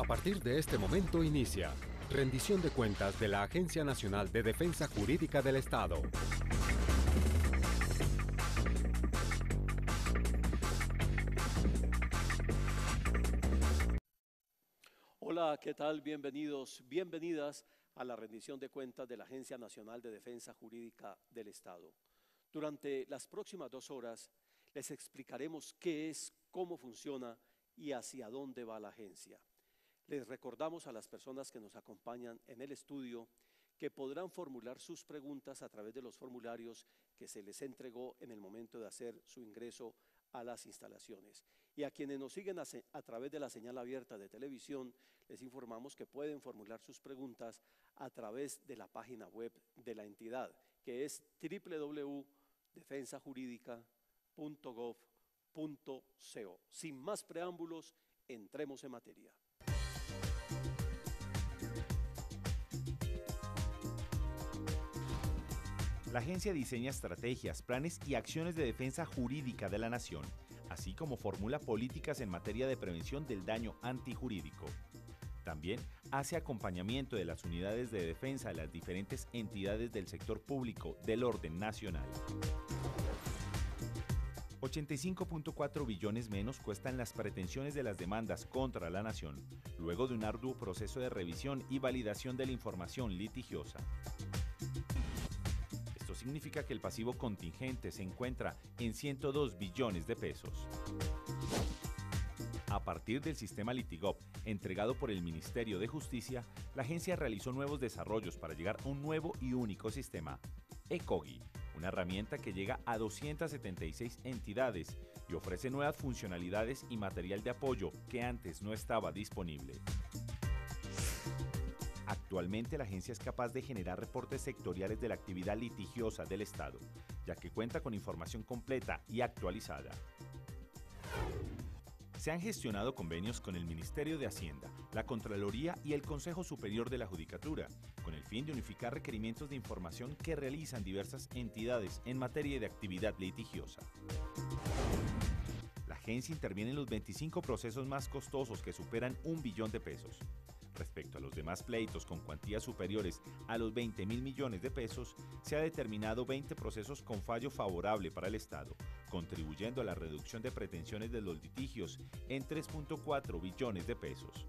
A partir de este momento inicia rendición de cuentas de la Agencia Nacional de Defensa Jurídica del Estado. Hola, ¿qué tal? Bienvenidos, bienvenidas a la rendición de cuentas de la Agencia Nacional de Defensa Jurídica del Estado. Durante las próximas 2 horas les explicaremos qué es, cómo funciona y hacia dónde va la agencia. Les recordamos a las personas que nos acompañan en el estudio que podrán formular sus preguntas a través de los formularios que se les entregó en el momento de hacer su ingreso a las instalaciones. Y a quienes nos siguen a través de la señal abierta de televisión, les informamos que pueden formular sus preguntas a través de la página web de la entidad, que es www.defensajuridica.gov.co. Sin más preámbulos, entremos en materia. La agencia diseña estrategias, planes y acciones de defensa jurídica de la nación, así como formula políticas en materia de prevención del daño antijurídico. También hace acompañamiento de las unidades de defensa de las diferentes entidades del sector público del orden nacional. 85.4 billones menos cuestan las pretensiones de las demandas contra la nación, luego de un arduo proceso de revisión y validación de la información litigiosa. Esto significa que el pasivo contingente se encuentra en 102 billones de pesos. A partir del sistema Litigop, entregado por el Ministerio de Justicia, la agencia realizó nuevos desarrollos para llegar a un nuevo y único sistema, ECOGI, una herramienta que llega a 276 entidades y ofrece nuevas funcionalidades y material de apoyo que antes no estaba disponible. Actualmente la agencia es capaz de generar reportes sectoriales de la actividad litigiosa del Estado, ya que cuenta con información completa y actualizada. Se han gestionado convenios con el Ministerio de Hacienda, la Contraloría y el Consejo Superior de la Judicatura, con el fin de unificar requerimientos de información que realizan diversas entidades en materia de actividad litigiosa. La agencia interviene en los 25 procesos más costosos que superan 1 billón de pesos. Respecto a los demás pleitos con cuantías superiores a los 20.000 millones de pesos, se ha determinado 20 procesos con fallo favorable para el Estado, contribuyendo a la reducción de pretensiones de los litigios en 3.4 billones de pesos.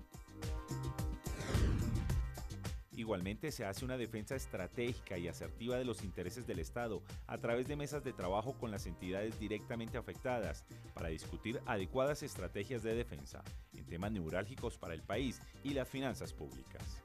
Igualmente se hace una defensa estratégica y asertiva de los intereses del Estado a través de mesas de trabajo con las entidades directamente afectadas para discutir adecuadas estrategias de defensa en temas neurálgicos para el país y las finanzas públicas.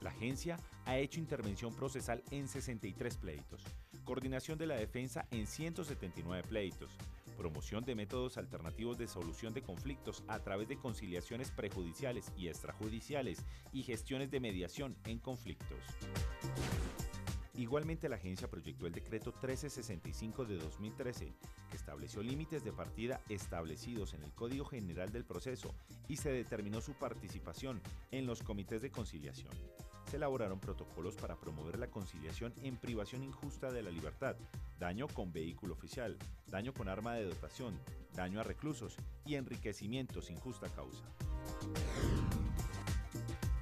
La agencia ha hecho intervención procesal en 63 pleitos, coordinación de la defensa en 179 pleitos, promoción de métodos alternativos de solución de conflictos a través de conciliaciones prejudiciales y extrajudiciales y gestiones de mediación en conflictos. Igualmente, la agencia proyectó el decreto 1365 de 2013, que estableció límites de partida establecidos en el Código General del Proceso y se determinó su participación en los comités de conciliación. Se elaboraron protocolos para promover la conciliación en privación injusta de la libertad, daño con vehículo oficial, daño con arma de dotación, daño a reclusos y enriquecimiento sin justa causa.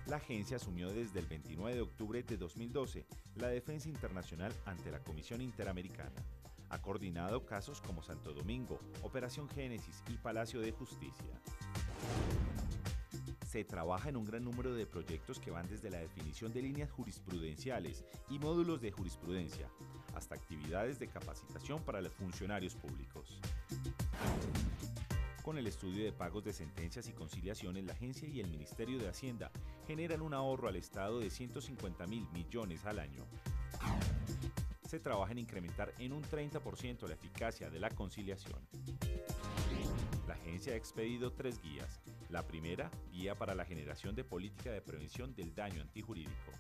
La agencia asumió desde el 29 de octubre de 2012 la defensa internacional ante la Comisión Interamericana. Ha coordinado casos como Santo Domingo, Operación Génesis y Palacio de Justicia. Se trabaja en un gran número de proyectos que van desde la definición de líneas jurisprudenciales y módulos de jurisprudencia, hasta actividades de capacitación para los funcionarios públicos. Con el estudio de pagos de sentencias y conciliaciones, la agencia y el Ministerio de Hacienda generan un ahorro al Estado de 150.000 millones al año. Se trabaja en incrementar en un 30% la eficacia de la conciliación. La agencia ha expedido 3 guías. La primera, guía para la generación de política de prevención del daño antijurídico.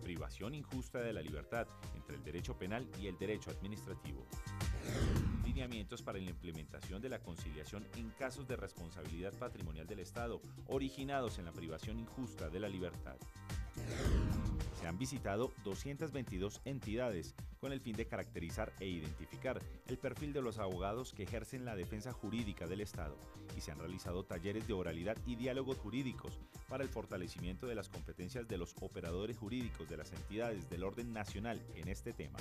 Privación injusta de la libertad entre el derecho penal y el derecho administrativo. Lineamientos para la implementación de la conciliación en casos de responsabilidad patrimonial del Estado originados en la privación injusta de la libertad. Se han visitado 222 entidades con el fin de caracterizar e identificar el perfil de los abogados que ejercen la defensa jurídica del Estado y se han realizado talleres de oralidad y diálogos jurídicos para el fortalecimiento de las competencias de los operadores jurídicos de las entidades del orden nacional en este tema.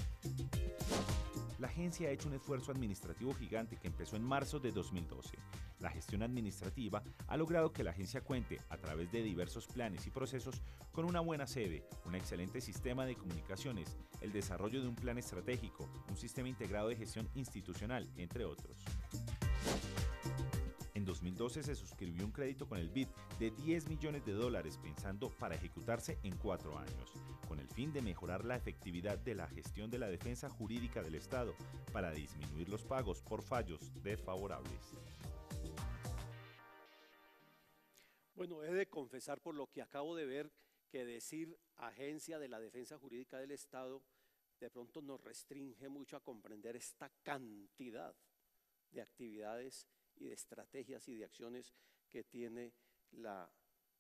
La agencia ha hecho un esfuerzo administrativo gigante que empezó en marzo de 2012. La gestión administrativa ha logrado que la agencia cuente, a través de diversos planes y procesos, con una buena sede, un excelente sistema de comunicaciones, el desarrollo de un plan estratégico, un sistema integrado de gestión institucional, entre otros. En 2012 se suscribió un crédito con el BID de $10 millones pensando para ejecutarse en 4 años, con el fin de mejorar la efectividad de la gestión de la defensa jurídica del Estado para disminuir los pagos por fallos desfavorables. Bueno, he de confesar por lo que acabo de ver que decir Agencia de la Defensa Jurídica del Estado de pronto nos restringe mucho a comprender esta cantidad de actividades y de estrategias y de acciones que tiene la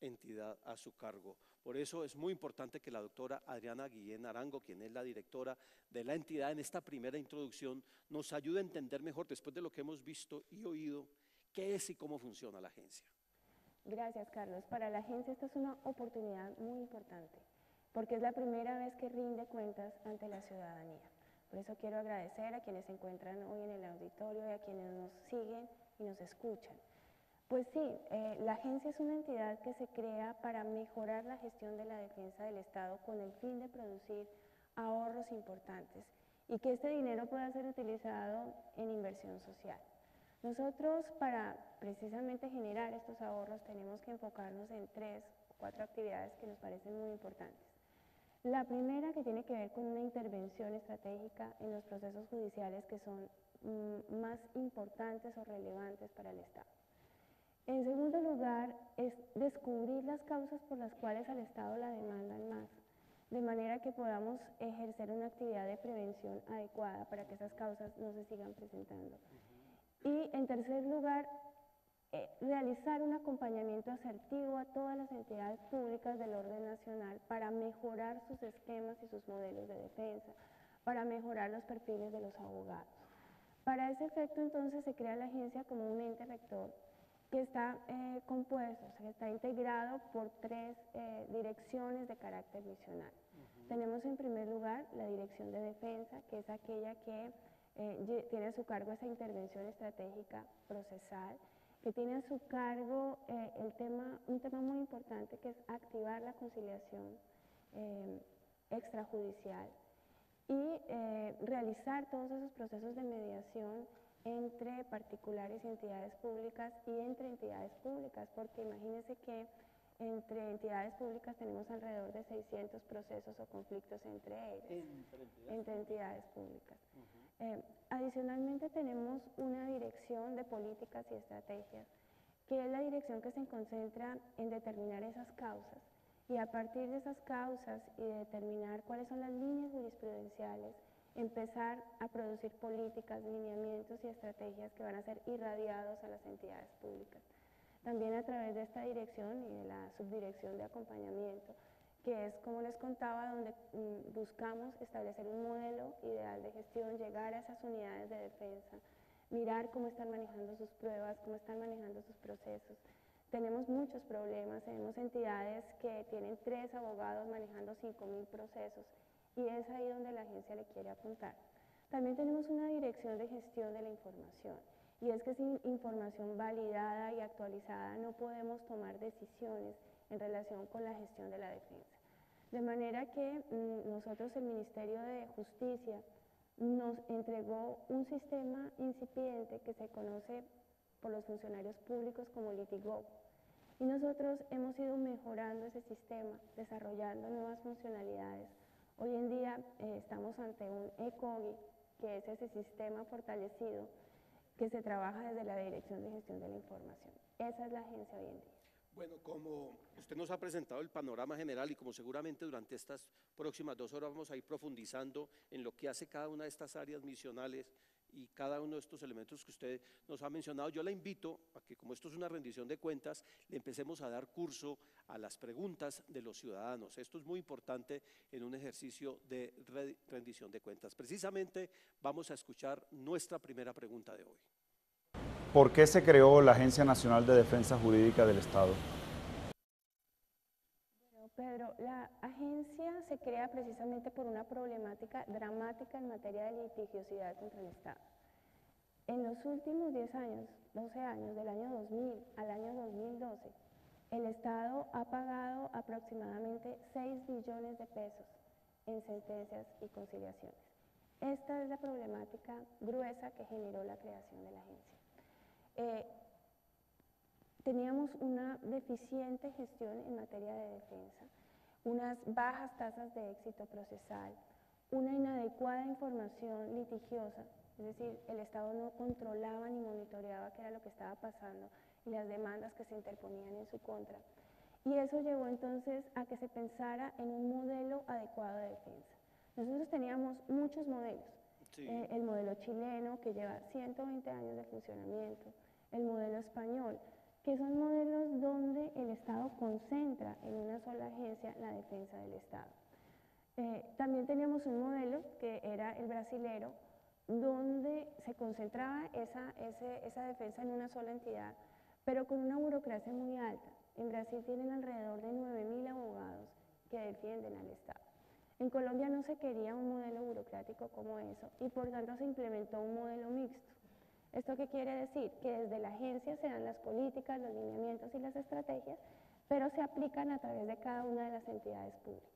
entidad a su cargo. Por eso es muy importante que la doctora Adriana Guillén Arango, quien es la directora de la entidad, en esta primera introducción nos ayude a entender mejor, después de lo que hemos visto y oído, qué es y cómo funciona la agencia. Gracias, Carlos. Para la agencia esta es una oportunidad muy importante, porque es la primera vez que rinde cuentas ante la ciudadanía. Por eso quiero agradecer a quienes se encuentran hoy en el auditorio y a quienes nos siguen y nos escuchan. Pues sí, la agencia es una entidad que se crea para mejorar la gestión de la defensa del Estado con el fin de producir ahorros importantes y que este dinero pueda ser utilizado en inversión social. Nosotros, para precisamente generar estos ahorros, tenemos que enfocarnos en 3 o 4 actividades que nos parecen muy importantes. La primera, que tiene que ver con una intervención estratégica en los procesos judiciales que son más importantes o relevantes para el Estado. En segundo lugar, es descubrir las causas por las cuales al Estado la demandan más, de manera que podamos ejercer una actividad de prevención adecuada para que esas causas no se sigan presentando. Y en tercer lugar, realizar un acompañamiento asertivo a todas las entidades públicas del orden nacional para mejorar sus esquemas y sus modelos de defensa, para mejorar los perfiles de los abogados. Para ese efecto, entonces, se crea la agencia como un ente rector que está compuesto, o sea, que está integrado por 3 direcciones de carácter misional. Tenemos en primer lugar la Dirección de Defensa, que es aquella que tiene a su cargo esa intervención estratégica procesal, que tiene a su cargo un tema muy importante, que es activar la conciliación extrajudicial y realizar todos esos procesos de mediación entre particulares y entidades públicas y entre entidades públicas, porque imagínense que entre entidades públicas tenemos alrededor de 600 procesos o conflictos entre ellas, entre entidades públicas. Adicionalmente tenemos una dirección de políticas y estrategias, que es la dirección que se concentra en determinar esas causas y a partir de esas causas y de determinar cuáles son las líneas jurisprudenciales, empezar a producir políticas, lineamientos y estrategias que van a ser irradiados a las entidades públicas. También a través de esta dirección y de la subdirección de acompañamiento, que es, como les contaba, donde buscamos establecer un modelo ideal de gestión, llegar a esas unidades de defensa, mirar cómo están manejando sus pruebas, cómo están manejando sus procesos. Tenemos muchos problemas, tenemos entidades que tienen 3 abogados manejando 5.000 procesos y es ahí donde la agencia le quiere apuntar. También tenemos una dirección de gestión de la información y es que sin información validada y actualizada no podemos tomar decisiones en relación con la gestión de la defensa. De manera que nosotros, el Ministerio de Justicia, nos entregó un sistema incipiente que se conoce por los funcionarios públicos como Litigov. Y nosotros hemos ido mejorando ese sistema, desarrollando nuevas funcionalidades. Hoy en día estamos ante un ECOGI, que es ese sistema fortalecido que se trabaja desde la Dirección de Gestión de la Información. Esa es la agencia hoy en día. Bueno, como usted nos ha presentado el panorama general y como seguramente durante estas próximas 2 horas vamos a ir profundizando en lo que hace cada una de estas áreas misionales y cada uno de estos elementos que usted nos ha mencionado. Yo la invito a que, como esto es una rendición de cuentas, le empecemos a dar curso a las preguntas de los ciudadanos. Esto es muy importante en un ejercicio de rendición de cuentas. Precisamente vamos a escuchar nuestra primera pregunta de hoy. ¿Por qué se creó la Agencia Nacional de Defensa Jurídica del Estado? Pedro, la agencia se crea precisamente por una problemática dramática en materia de litigiosidad contra el Estado. En los últimos 10 años, 12 años, del año 2000 al año 2012, el Estado ha pagado aproximadamente 6 billones de pesos en sentencias y conciliaciones. Esta es la problemática gruesa que generó la creación de la agencia. Teníamos una deficiente gestión en materia de defensa, unas bajas tasas de éxito procesal, una inadecuada información litigiosa, es decir, el Estado no controlaba ni monitoreaba qué era lo que estaba pasando y las demandas que se interponían en su contra. Y eso llevó entonces a que se pensara en un modelo adecuado de defensa. Nosotros teníamos muchos modelos, sí. El modelo chileno, que lleva 120 años de funcionamiento, el modelo español, que son modelos donde el Estado concentra en una sola agencia la defensa del Estado. También teníamos un modelo que era el brasilero, donde se concentraba esa defensa en una sola entidad, pero con una burocracia muy alta. En Brasil tienen alrededor de 9.000 abogados que defienden al Estado. En Colombia no se quería un modelo burocrático como eso y por tanto se implementó un modelo mixto. ¿Esto qué quiere decir? Que desde la agencia se dan las políticas, los lineamientos y las estrategias, pero se aplican a través de cada una de las entidades públicas.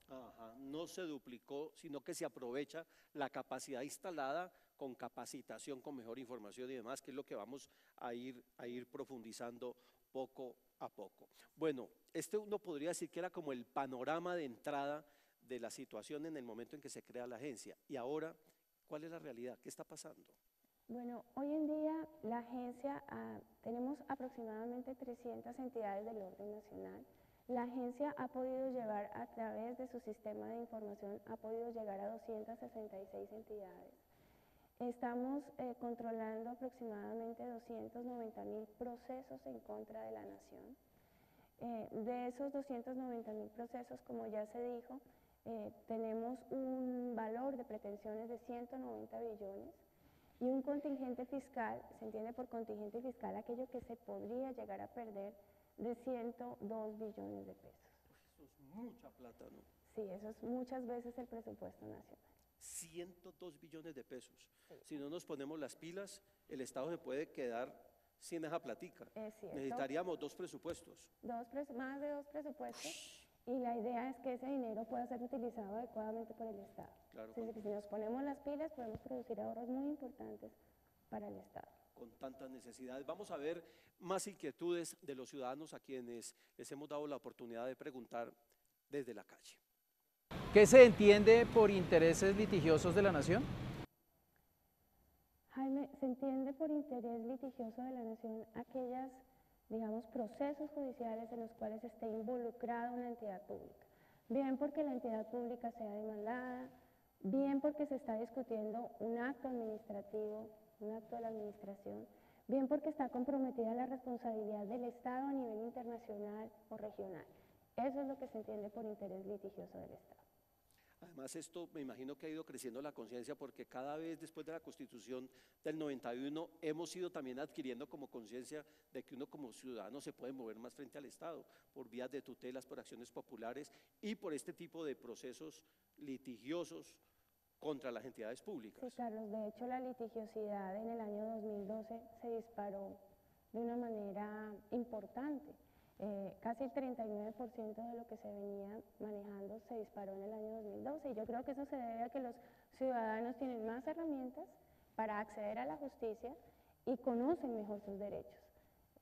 Ajá, no se duplicó, sino que se aprovecha la capacidad instalada con capacitación, con mejor información y demás, que es lo que vamos a ir profundizando poco a poco. Bueno, uno podría decir que era como el panorama de entrada de la situación en el momento en que se crea la agencia. Y ahora, ¿cuál es la realidad? ¿Qué está pasando? Bueno, hoy en día la agencia, tenemos aproximadamente 300 entidades del orden nacional. La agencia ha podido llevar a través de su sistema de información, ha podido llegar a 266 entidades. Estamos controlando aproximadamente 290.000 procesos en contra de la nación. De esos 290.000 procesos, como ya se dijo, tenemos un valor de pretensiones de 190 billones y un contingente fiscal, se entiende por contingente fiscal aquello que se podría llegar a perder, de 102 billones de pesos. Eso es mucha plata, ¿no? Sí, eso es muchas veces el presupuesto nacional. 102 billones de pesos. Sí. Si no nos ponemos las pilas, el Estado se puede quedar sin esa platica. Es cierto. Necesitaríamos 2 presupuestos. Más de 2 presupuestos. Y la idea es que ese dinero pueda ser utilizado adecuadamente por el Estado. Claro, es decir, que si nos ponemos las pilas podemos producir ahorros muy importantes para el Estado. Con tantas necesidades. Vamos a ver más inquietudes de los ciudadanos a quienes les hemos dado la oportunidad de preguntar desde la calle. ¿Qué se entiende por intereses litigiosos de la nación? Jaime, se entiende por interés litigioso de la nación aquellas, digamos, procesos judiciales en los cuales esté involucrada una entidad pública. Bien porque la entidad pública sea demandada, bien porque se está discutiendo un acto administrativo, un acto de la administración, bien porque está comprometida la responsabilidad del Estado a nivel internacional o regional. Eso es lo que se entiende por interés litigioso del Estado. Además, esto me imagino que ha ido creciendo la conciencia porque cada vez después de la Constitución del 91 hemos ido también adquiriendo como conciencia de que uno como ciudadano se puede mover más frente al Estado por vías de tutelas, por acciones populares y por este tipo de procesos litigiosos contra las entidades públicas. Sí, Carlos, de hecho la litigiosidad en el año 2012 se disparó de una manera importante. Casi el 39% de lo que se venía manejando se disparó en el año 2012 y yo creo que eso se debe a que los ciudadanos tienen más herramientas para acceder a la justicia y conocen mejor sus derechos.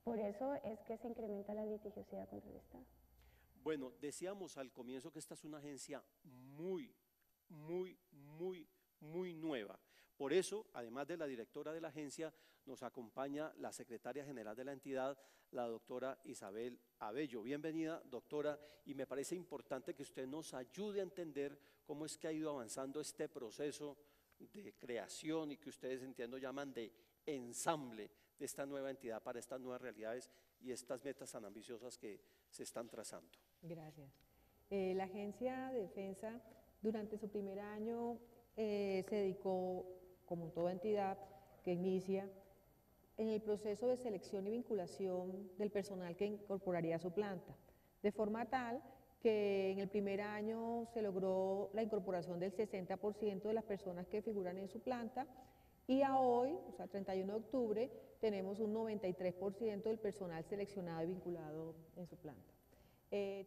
Por eso es que se incrementa la litigiosidad contra el Estado. Bueno, decíamos al comienzo que esta es una agencia muy nueva. Por eso, además de la directora de la agencia, nos acompaña la secretaria general de la entidad, la doctora Isabel Abello. Bienvenida, doctora, y me parece importante que usted nos ayude a entender cómo es que ha ido avanzando este proceso de creación y que ustedes, entiendo, llaman de ensamble de esta nueva entidad para estas nuevas realidades y estas metas tan ambiciosas que se están trazando? Gracias. La Agencia de Defensa durante su primer año se dedicó, como toda entidad que inicia, en el proceso de selección y vinculación del personal que incorporaría a su planta, de forma tal que en el primer año se logró la incorporación del 60% de las personas que figuran en su planta y a hoy, o sea, 31 de octubre, tenemos un 93% del personal seleccionado y vinculado en su planta.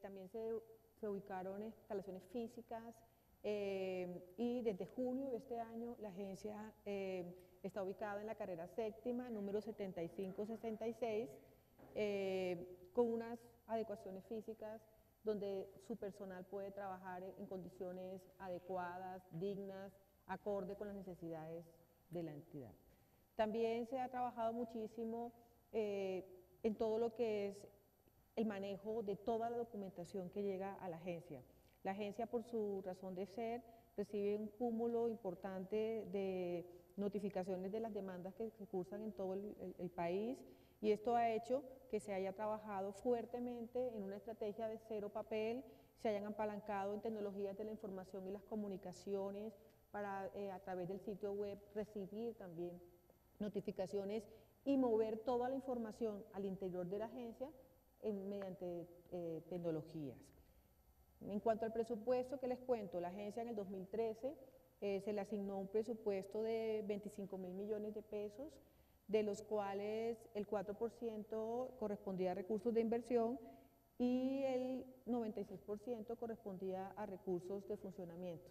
También se ubicaron instalaciones físicas y desde junio de este año la agencia está ubicada en la carrera séptima, número 7566, con unas adecuaciones físicas donde su personal puede trabajar en condiciones adecuadas, dignas, acorde con las necesidades de la entidad. También se ha trabajado muchísimo en todo lo que es el manejo de toda la documentación que llega a la agencia. La agencia, por su razón de ser, recibe un cúmulo importante de notificaciones de las demandas que se cursan en todo el país y esto ha hecho que se haya trabajado fuertemente en una estrategia de cero papel, se hayan apalancado en tecnologías de la información y las comunicaciones para a través del sitio web recibir también notificaciones y mover toda la información al interior de la agencia mediante tecnologías. En cuanto al presupuesto, ¿qué les cuento? La agencia en el 2013 se le asignó un presupuesto de 25.000 millones de pesos, de los cuales el 4% correspondía a recursos de inversión y el 96% correspondía a recursos de funcionamiento.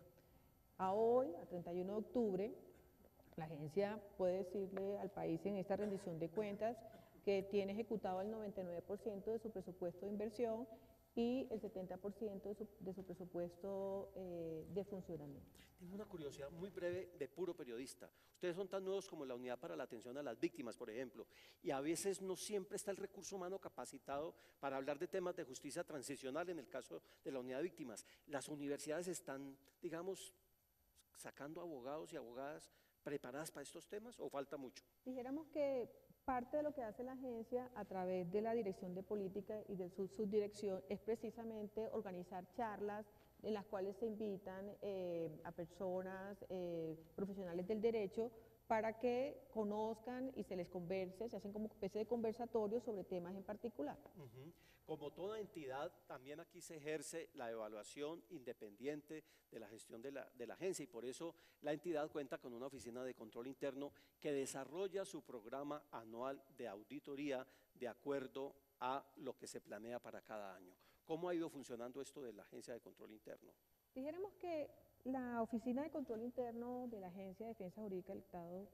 A hoy, a 31 de octubre, la agencia puede decirle al país en esta rendición de cuentas que tiene ejecutado el 99% de su presupuesto de inversión y el 70% de su presupuesto de funcionamiento. Tengo una curiosidad muy breve de puro periodista. Ustedes son tan nuevos como la Unidad para la Atención a las Víctimas, por ejemplo, y a veces no siempre está el recurso humano capacitado para hablar de temas de justicia transicional en el caso de la Unidad de Víctimas. ¿Las universidades están, digamos, sacando abogados y abogadas preparadas para estos temas o falta mucho? Dijéramos que parte de lo que hace la agencia a través de la Dirección de Política y de su subdirección es precisamente organizar charlas en las cuales se invitan a personas profesionales del derecho para que conozcan y se les converse, se hacen como especie de conversatorio sobre temas en particular. Como toda entidad, también aquí se ejerce la evaluación independiente de la gestión de la agencia y por eso la entidad cuenta con una oficina de control interno que desarrolla su programa anual de auditoría de acuerdo a lo que se planea para cada año. ¿Cómo ha ido funcionando esto de la agencia de control interno? Dijéramos que la oficina de control interno de la Agencia de Defensa Jurídica del Estado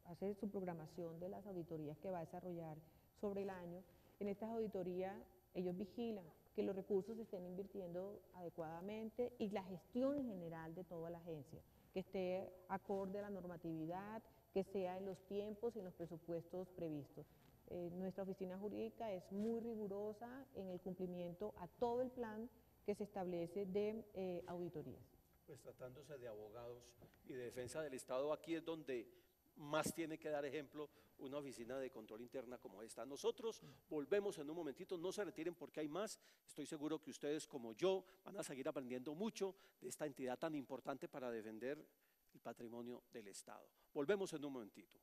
hace su programación de las auditorías que va a desarrollar sobre el año. En estas auditorías ellos vigilan que los recursos se estén invirtiendo adecuadamente y la gestión en general de toda la agencia, que esté acorde a la normatividad, que sea en los tiempos y en los presupuestos previstos. Nuestra oficina jurídica es muy rigurosa en el cumplimiento a todo el plan que se establece de auditorías. Pues tratándose de abogados y de defensa del Estado, aquí es donde más tiene que dar ejemplo una oficina de control interna como esta. Nosotros volvemos en un momentito, no se retiren porque hay más. Estoy seguro que ustedes como yo van a seguir aprendiendo mucho de esta entidad tan importante para defender el patrimonio del Estado. Volvemos en un momentito.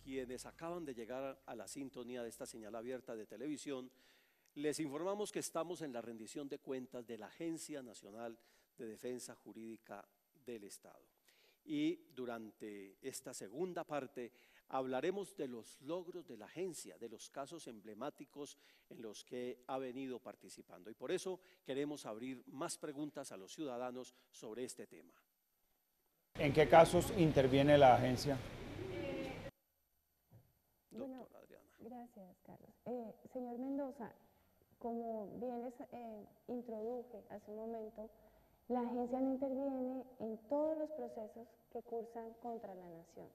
Quienes acaban de llegar a la sintonía de esta señal abierta de televisión, les informamos que estamos en la rendición de cuentas de la Agencia Nacional de Defensa Jurídica del Estado. Y durante esta segunda parte hablaremos de los logros de la agencia, de los casos emblemáticos en los que ha venido participando. Y por eso queremos abrir más preguntas a los ciudadanos sobre este tema. ¿En qué casos interviene la agencia? Bueno, gracias, Carlos. Señor Mendoza, como bien les introduje hace un momento, la agencia no interviene en todos los procesos que cursan contra la nación.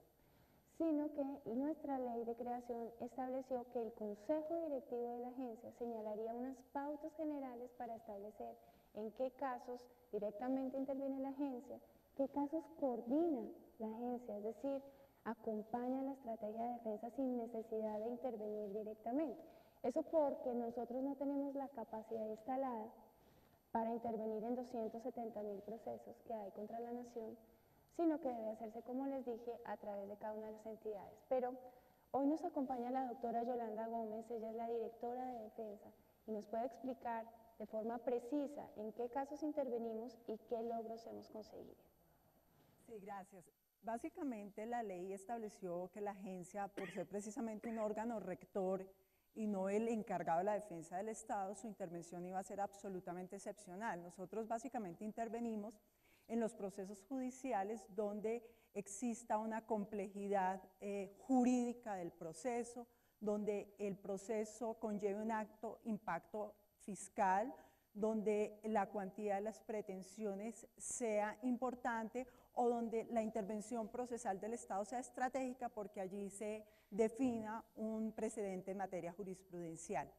sino que nuestra ley de creación estableció que el Consejo Directivo de la agencia señalaría unas pautas generales para establecer en qué casos directamente interviene la agencia, qué casos coordina la agencia, es decir, acompaña la estrategia de defensa sin necesidad de intervenir directamente. Eso porque nosotros no tenemos la capacidad instalada para intervenir en 270.000 procesos que hay contra la nación, sino que debe hacerse, como les dije, a través de cada una de las entidades. Pero hoy nos acompaña la doctora Yolanda Gómez, ella es la directora de defensa, y nos puede explicar de forma precisa en qué casos intervenimos y qué logros hemos conseguido. Sí, gracias. Básicamente la ley estableció que la agencia, por ser precisamente un órgano rector y no el encargado de la defensa del Estado, su intervención iba a ser absolutamente excepcional. Nosotros básicamente intervenimos en los procesos judiciales donde exista una complejidad jurídica del proceso, donde el proceso conlleve un impacto fiscal, donde la cuantía de las pretensiones sea importante o donde la intervención procesal del Estado sea estratégica porque allí se defina un precedente en materia jurisprudencial.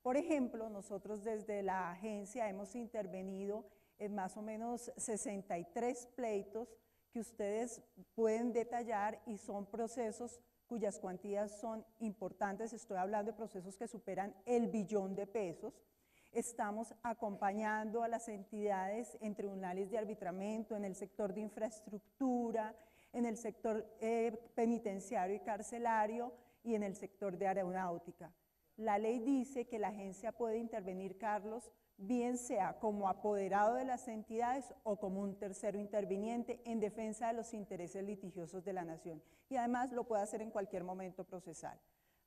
Por ejemplo, nosotros desde la agencia hemos intervenido en más o menos 63 pleitos que ustedes pueden detallar y son procesos cuyas cuantías son importantes. Estoy hablando de procesos que superan el billón de pesos. Estamos acompañando a las entidades en tribunales de arbitramiento, en el sector de infraestructura, en el sector penitenciario y carcelario y en el sector de aeronáutica. La ley dice que la agencia puede intervenir, Carlos, bien sea como apoderado de las entidades o como un tercero interviniente en defensa de los intereses litigiosos de la nación. Y además lo puede hacer en cualquier momento procesal.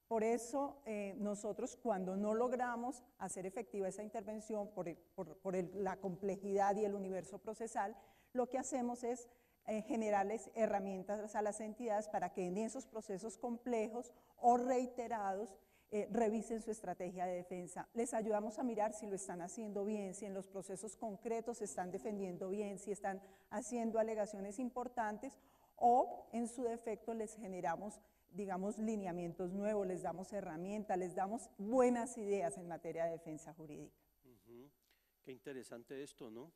Por eso nosotros cuando no logramos hacer efectiva esa intervención por la complejidad y el universo procesal, lo que hacemos es generarles herramientas a las entidades para que en esos procesos complejos o reiterados revisen su estrategia de defensa. Les ayudamos a mirar si lo están haciendo bien, si en los procesos concretos se están defendiendo bien, si están haciendo alegaciones importantes o en su defecto les generamos, digamos, lineamientos nuevos, les damos herramientas, les damos buenas ideas en materia de defensa jurídica. Qué interesante esto, ¿no?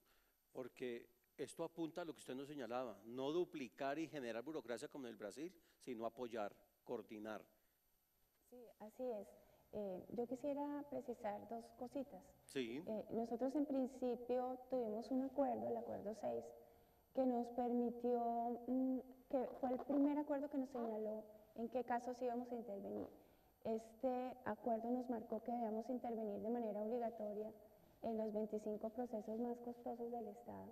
Porque esto apunta a lo que usted nos señalaba, no duplicar y generar burocracia como en el Brasil, sino apoyar, coordinar. Sí, así es. Yo quisiera precisar dos cositas. Sí. Nosotros en principio tuvimos un acuerdo, el acuerdo 6, que nos permitió, que fue el primer acuerdo que nos señaló en qué casos íbamos a intervenir. Este acuerdo nos marcó que debíamos intervenir de manera obligatoria en los 25 procesos más costosos del Estado,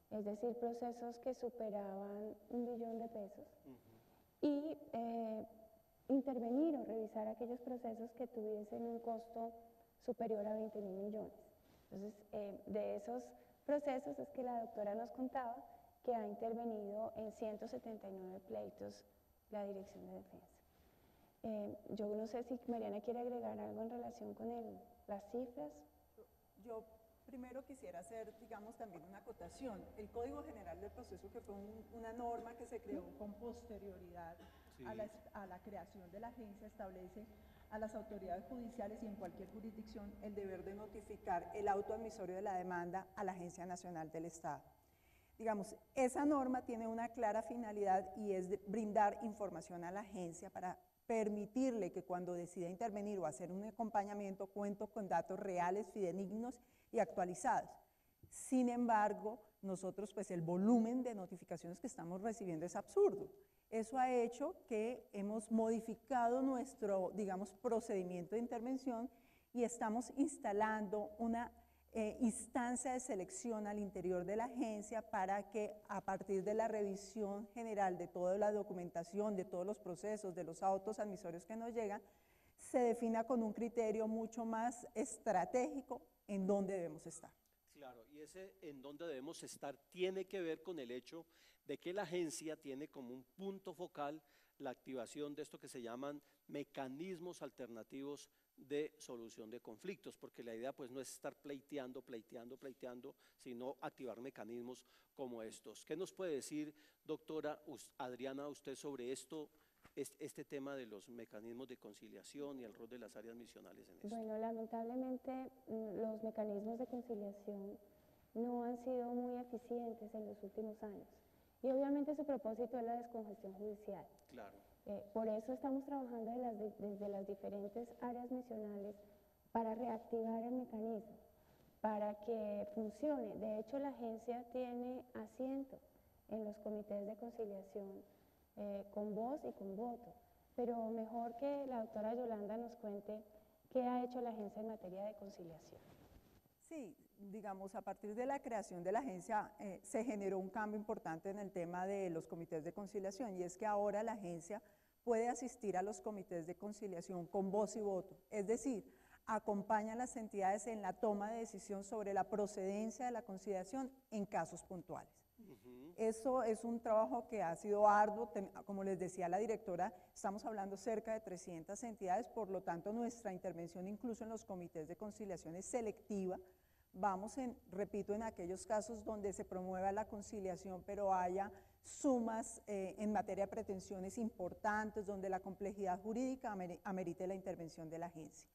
es decir, procesos que superaban 1 billón de pesos, y intervenir o revisar aquellos procesos que tuviesen un costo superior a 20.000 millones. Entonces, de esos procesos es que la doctora nos contaba que ha intervenido en 179 pleitos la Dirección de Defensa. Yo no sé si Mariana quiere agregar algo en relación con las cifras. Yo primero quisiera hacer, digamos, también una acotación. El Código General del Proceso, que fue una norma que se creó con posterioridad a la creación de la agencia, establece a las autoridades judiciales y en cualquier jurisdicción el deber de notificar el auto admisorio de la demanda a la Agencia Nacional del Estado. Digamos, esa norma tiene una clara finalidad y es de brindar información a la agencia para permitirle que cuando decida intervenir o hacer un acompañamiento cuente con datos reales, fidedignos y actualizados. Sin embargo, nosotros pues el volumen de notificaciones que estamos recibiendo es absurdo. Eso ha hecho que hemos modificado nuestro, digamos, procedimiento de intervención y estamos instalando una instancia de selección al interior de la agencia para que a partir de la revisión general de toda la documentación, de todos los procesos, de los autos admisorios que nos llegan, se defina con un criterio mucho más estratégico en dónde debemos estar. Claro, y ese en dónde debemos estar tiene que ver con el hecho de que la agencia tiene como un punto focal la activación de esto que se llaman mecanismos alternativos de solución de conflictos, porque la idea pues no es estar pleiteando, sino activar mecanismos como estos. ¿Qué nos puede decir, doctora Adriana, usted sobre esto este tema de los mecanismos de conciliación y el rol de las áreas misionales en esto? Bueno, lamentablemente los mecanismos de conciliación no han sido muy eficientes en los últimos años. Y obviamente su propósito es la descongestión judicial. Claro. Por eso estamos trabajando desde las diferentes áreas misionales para reactivar el mecanismo, para que funcione. De hecho, la agencia tiene asiento en los comités de conciliación con voz y con voto. Pero mejor que la doctora Yolanda nos cuente qué ha hecho la agencia en materia de conciliación. Sí, digamos, a partir de la creación de la agencia se generó un cambio importante en el tema de los comités de conciliación, y es que ahora la agencia puede asistir a los comités de conciliación con voz y voto, es decir, acompaña a las entidades en la toma de decisión sobre la procedencia de la conciliación en casos puntuales. Eso es un trabajo que ha sido arduo, como les decía la directora, estamos hablando cerca de 300 entidades, por lo tanto nuestra intervención incluso en los comités de conciliación es selectiva. Vamos, repito, en aquellos casos donde se promueva la conciliación, pero haya sumas en materia de pretensiones importantes, donde la complejidad jurídica amerite la intervención de la agencia.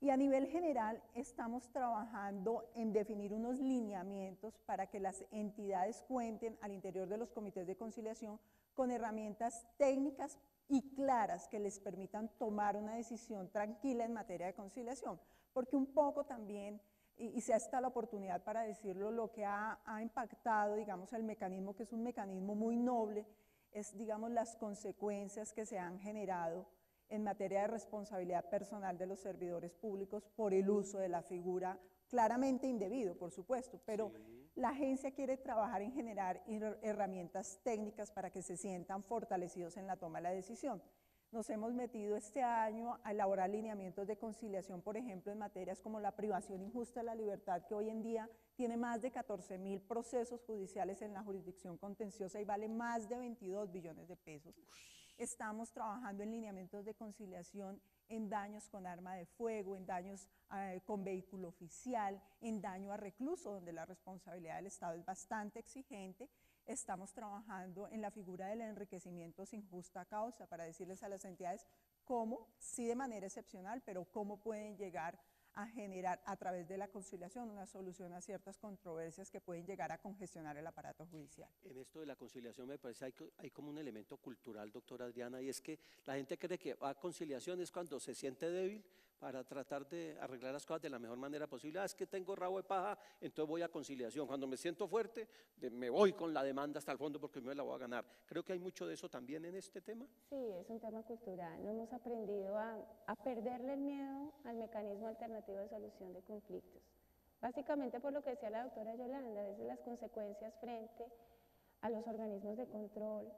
Y a nivel general estamos trabajando en definir unos lineamientos para que las entidades cuenten al interior de los comités de conciliación con herramientas técnicas y claras que les permitan tomar una decisión tranquila en materia de conciliación, porque un poco también, y sea esta la oportunidad para decirlo, lo que ha impactado, digamos, el mecanismo, que es un mecanismo muy noble, es, digamos, las consecuencias que se han generado en materia de responsabilidad personal de los servidores públicos por el uso de la figura, claramente indebido, por supuesto, pero sí, la agencia quiere trabajar en generar herramientas técnicas para que se sientan fortalecidos en la toma de la decisión. Nos hemos metido este año a elaborar lineamientos de conciliación, por ejemplo, en materias como la privación injusta de la libertad, que hoy en día tiene más de 14.000 procesos judiciales en la jurisdicción contenciosa y vale más de 22 billones de pesos. Estamos trabajando en lineamientos de conciliación en daños con arma de fuego, en daños con vehículo oficial, en daño a recluso, donde la responsabilidad del Estado es bastante exigente. Estamos trabajando en la figura del enriquecimiento sin justa causa, para decirles a las entidades cómo, sí de manera excepcional, pero cómo pueden llegar a generar a través de la conciliación una solución a ciertas controversias que pueden llegar a congestionar el aparato judicial. En esto de la conciliación me parece que hay como un elemento cultural, doctora Adriana, y es que la gente cree que va a conciliación es cuando se siente débil para tratar de arreglar las cosas de la mejor manera posible. Es que tengo rabo de paja, entonces voy a conciliación. Cuando me siento fuerte, me voy con la demanda hasta el fondo porque me la voy a ganar. Creo que hay mucho de eso también en este tema. Sí, es un tema cultural. No hemos aprendido a perderle el miedo al mecanismo alternativo de solución de conflictos. Básicamente por lo que decía la doctora Yolanda, desde las consecuencias frente a los organismos de control,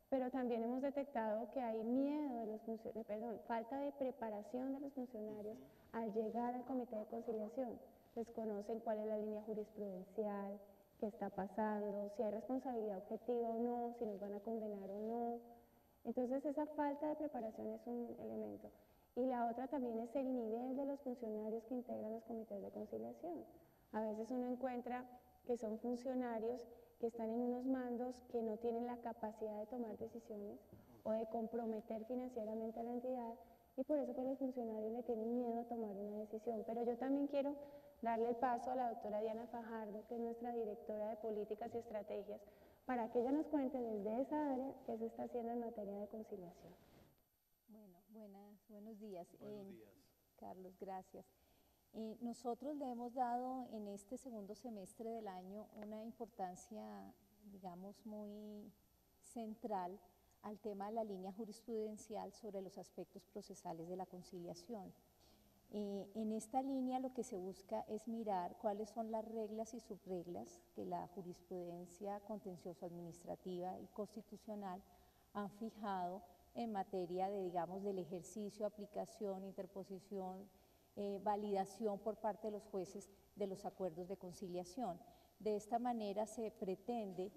pero también hemos detectado que hay miedo de los falta de preparación de los funcionarios al llegar al comité de conciliación. Desconocen cuál es la línea jurisprudencial, qué está pasando, si hay responsabilidad objetiva o no, si nos van a condenar o no. Entonces esa falta de preparación es un elemento. Y la otra también es el nivel de los funcionarios que integran los comités de conciliación. A veces uno encuentra que son funcionarios que están en unos mandos que no tienen la capacidad de tomar decisiones o de comprometer financieramente a la entidad, y por eso pues los funcionarios le tienen miedo a tomar una decisión. Pero yo también quiero darle el paso a la doctora Diana Fajardo, que es nuestra directora de Políticas y Estrategias, para que ella nos cuente desde esa área qué se está haciendo en materia de conciliación. Bueno, buenos días. Buenos días. Carlos, gracias. Nosotros le hemos dado en este segundo semestre del año una importancia, digamos, muy central al tema de la línea jurisprudencial sobre los aspectos procesales de la conciliación. En esta línea lo que se busca es mirar cuáles son las reglas y subreglas que la jurisprudencia contencioso-administrativa y constitucional han fijado en materia de, digamos, del ejercicio, aplicación, interposición, validación por parte de los jueces de los acuerdos de conciliación. De esta manera se pretende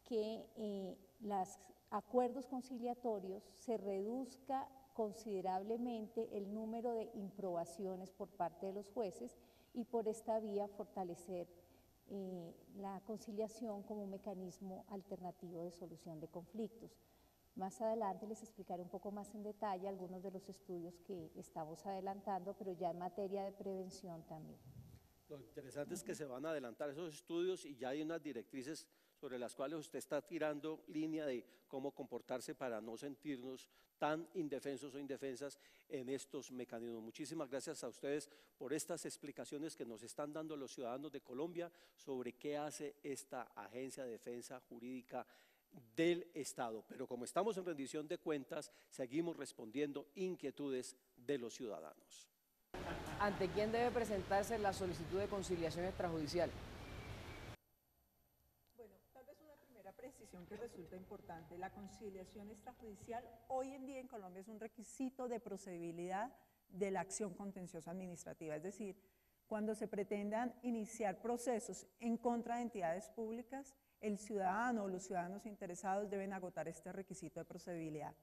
que los acuerdos conciliatorios se reduzca considerablemente el número de improbaciones por parte de los jueces y por esta vía fortalecer la conciliación como un mecanismo alternativo de solución de conflictos. Más adelante les explicaré un poco más en detalle algunos de los estudios que estamos adelantando, pero ya en materia de prevención también. Lo interesante es que se van a adelantar esos estudios y ya hay unas directrices sobre las cuales usted está tirando línea de cómo comportarse para no sentirnos tan indefensos o indefensas en estos mecanismos. Muchísimas gracias a ustedes por estas explicaciones que nos están dando los ciudadanos de Colombia sobre qué hace esta Agencia de Defensa Jurídica del Estado. Pero como estamos en rendición de cuentas, seguimos respondiendo inquietudes de los ciudadanos. ¿Ante quién debe presentarse la solicitud de conciliación extrajudicial? Bueno, tal vez una primera precisión que resulta importante. La conciliación extrajudicial hoy en día en Colombia es un requisito de procedibilidad de la acción contenciosa administrativa. Es decir, cuando se pretendan iniciar procesos en contra de entidades públicas, el ciudadano o los ciudadanos interesados deben agotar este requisito de procedibilidad.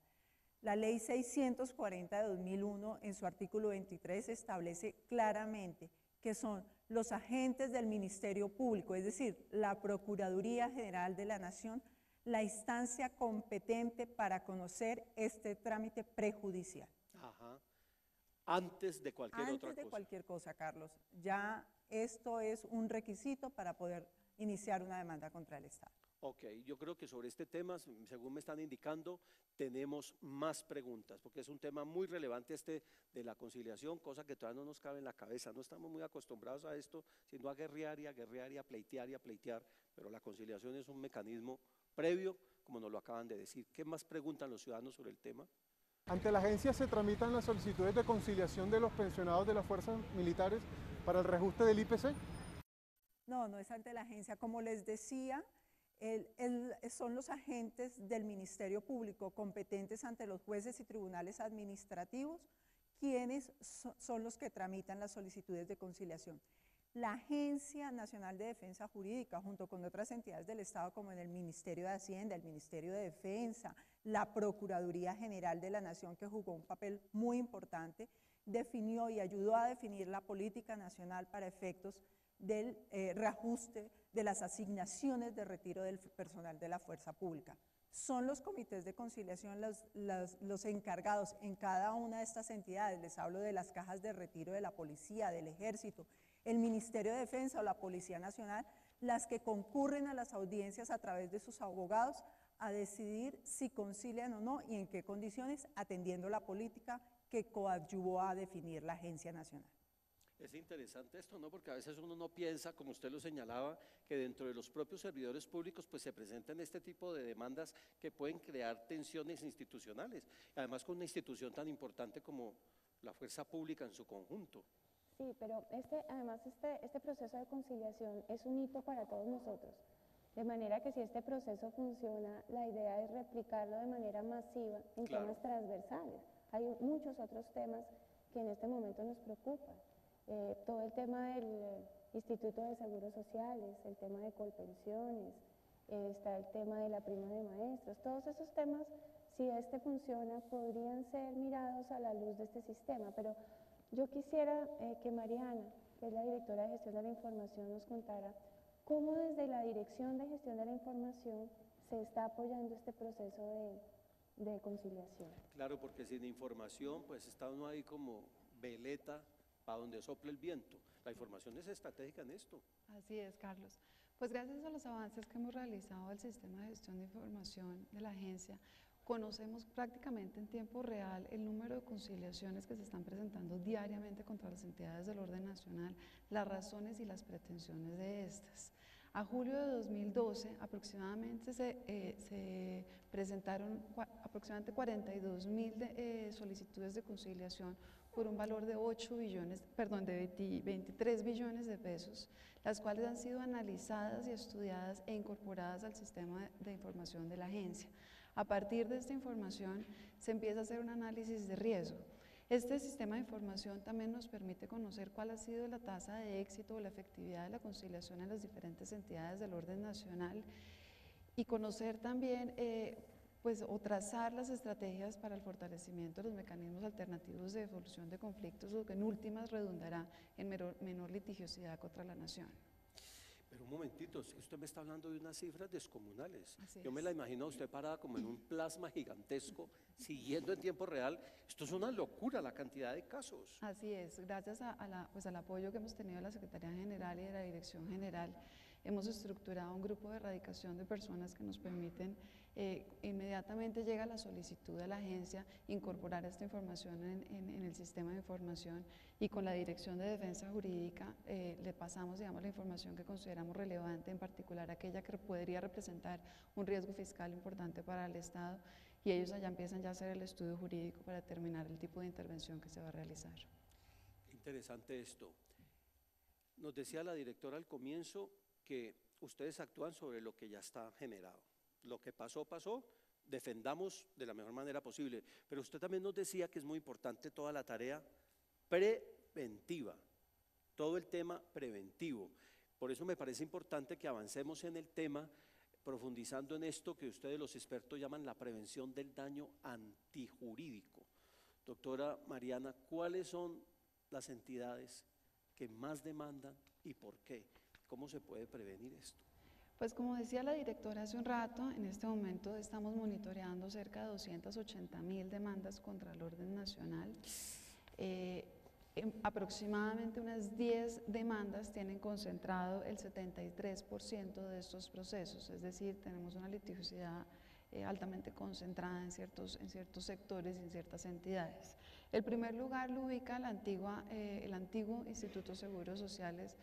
La Ley 640 de 2001, en su artículo 23, establece claramente que son los agentes del Ministerio Público, es decir, la Procuraduría General de la Nación, la instancia competente para conocer este trámite prejudicial. Ajá. Antes de cualquier otra cosa. Antes de cualquier cosa, Carlos. Ya esto es un requisito para poder iniciar una demanda contra el Estado. Ok, yo creo que sobre este tema, según me están indicando, tenemos más preguntas, porque es un tema muy relevante este de la conciliación, cosa que todavía no nos cabe en la cabeza. No estamos muy acostumbrados a esto, sino a guerrear y a guerrear y a pleitear, pero la conciliación es un mecanismo previo, como nos lo acaban de decir. ¿Qué más preguntan los ciudadanos sobre el tema? Ante la agencia se tramitan las solicitudes de conciliación de los pensionados de las fuerzas militares para el reajuste del IPC. No, no es ante la agencia. Como les decía, son los agentes del Ministerio Público competentes ante los jueces y tribunales administrativos quienes son los que tramitan las solicitudes de conciliación. La Agencia Nacional de Defensa Jurídica, junto con otras entidades del Estado como en el Ministerio de Hacienda, el Ministerio de Defensa, la Procuraduría General de la Nación, que jugó un papel muy importante, definió y ayudó a definir la política nacional para efectos del reajuste de las asignaciones de retiro del personal de la fuerza pública. Son los comités de conciliación los encargados en cada una de estas entidades. Les hablo de las cajas de retiro de la policía, del ejército, el Ministerio de Defensa o la Policía Nacional, las que concurren a las audiencias a través de sus abogados a decidir si concilian o no y en qué condiciones, atendiendo la política que coadyuvó a definir la Agencia Nacional. Es interesante esto, ¿no? Porque a veces uno no piensa, como usted lo señalaba, que dentro de los propios servidores públicos pues se presentan este tipo de demandas que pueden crear tensiones institucionales, además con una institución tan importante como la fuerza pública en su conjunto. Sí, pero además este proceso de conciliación es un hito para todos nosotros, de manera que si este proceso funciona, la idea es replicarlo de manera masiva en temas transversales. Hay muchos otros temas que en este momento nos preocupan. Todo el tema del Instituto de Seguros Sociales, el tema de colpensiones, está el tema de la prima de maestros, todos esos temas, si este funciona, podrían ser mirados a la luz de este sistema, pero yo quisiera que Mariana, que es la directora de Gestión de la Información, nos contara cómo desde la Dirección de Gestión de la Información se está apoyando este proceso de conciliación. Claro, porque sin información, pues está uno ahí como veleta a donde sople el viento. La información es estratégica en esto. Así es, Carlos. Pues gracias a los avances que hemos realizado del sistema de gestión de información de la agencia, conocemos prácticamente en tiempo real el número de conciliaciones que se están presentando diariamente contra las entidades del orden nacional, las razones y las pretensiones de estas. A julio de 2012 aproximadamente se presentaron aproximadamente 42.000 solicitudes de conciliación por un valor de 23 billones de pesos, las cuales han sido analizadas y estudiadas e incorporadas al sistema de información de la agencia. A partir de esta información se empieza a hacer un análisis de riesgo. Este sistema de información también nos permite conocer cuál ha sido la tasa de éxito o la efectividad de la conciliación en las diferentes entidades del orden nacional y conocer también o trazar las estrategias para el fortalecimiento de los mecanismos alternativos de solución de conflictos, lo que en últimas redundará en menor litigiosidad contra la nación. Pero un momentito, es que usted me está hablando de unas cifras descomunales. Así Yo me es. la imagino a usted parada como en un plasma gigantesco, siguiendo en tiempo real. Esto es una locura, la cantidad de casos. Así es, gracias pues al apoyo que hemos tenido de la Secretaría General y de la Dirección General, hemos estructurado un grupo de erradicación de personas que nos permiten, inmediatamente llega la solicitud a la agencia, incorporar esta información en el sistema de información, y con la Dirección de Defensa Jurídica le pasamos, digamos, la información que consideramos relevante, en particular aquella que podría representar un riesgo fiscal importante para el Estado, y ellos allá empiezan ya a hacer el estudio jurídico para determinar el tipo de intervención que se va a realizar. Qué interesante esto. Nos decía la directora al comienzo que ustedes actúan sobre lo que ya está generado. Lo que pasó, pasó, defendamos de la mejor manera posible. Pero usted también nos decía que es muy importante toda la tarea preventiva, todo el tema preventivo. Por eso me parece importante que avancemos en el tema, profundizando en esto que ustedes los expertos llaman la prevención del daño antijurídico. Doctora Mariana, ¿cuáles son las entidades que más demandan y por qué? ¿Cómo se puede prevenir esto? Pues como decía la directora hace un rato, en este momento estamos monitoreando cerca de 280.000 demandas contra el orden nacional. Aproximadamente unas 10 demandas tienen concentrado el 73% de estos procesos, es decir, tenemos una litigiosidad altamente concentrada en ciertos sectores y en ciertas entidades. El primer lugar lo ubica el antiguo Instituto de Seguros Sociales,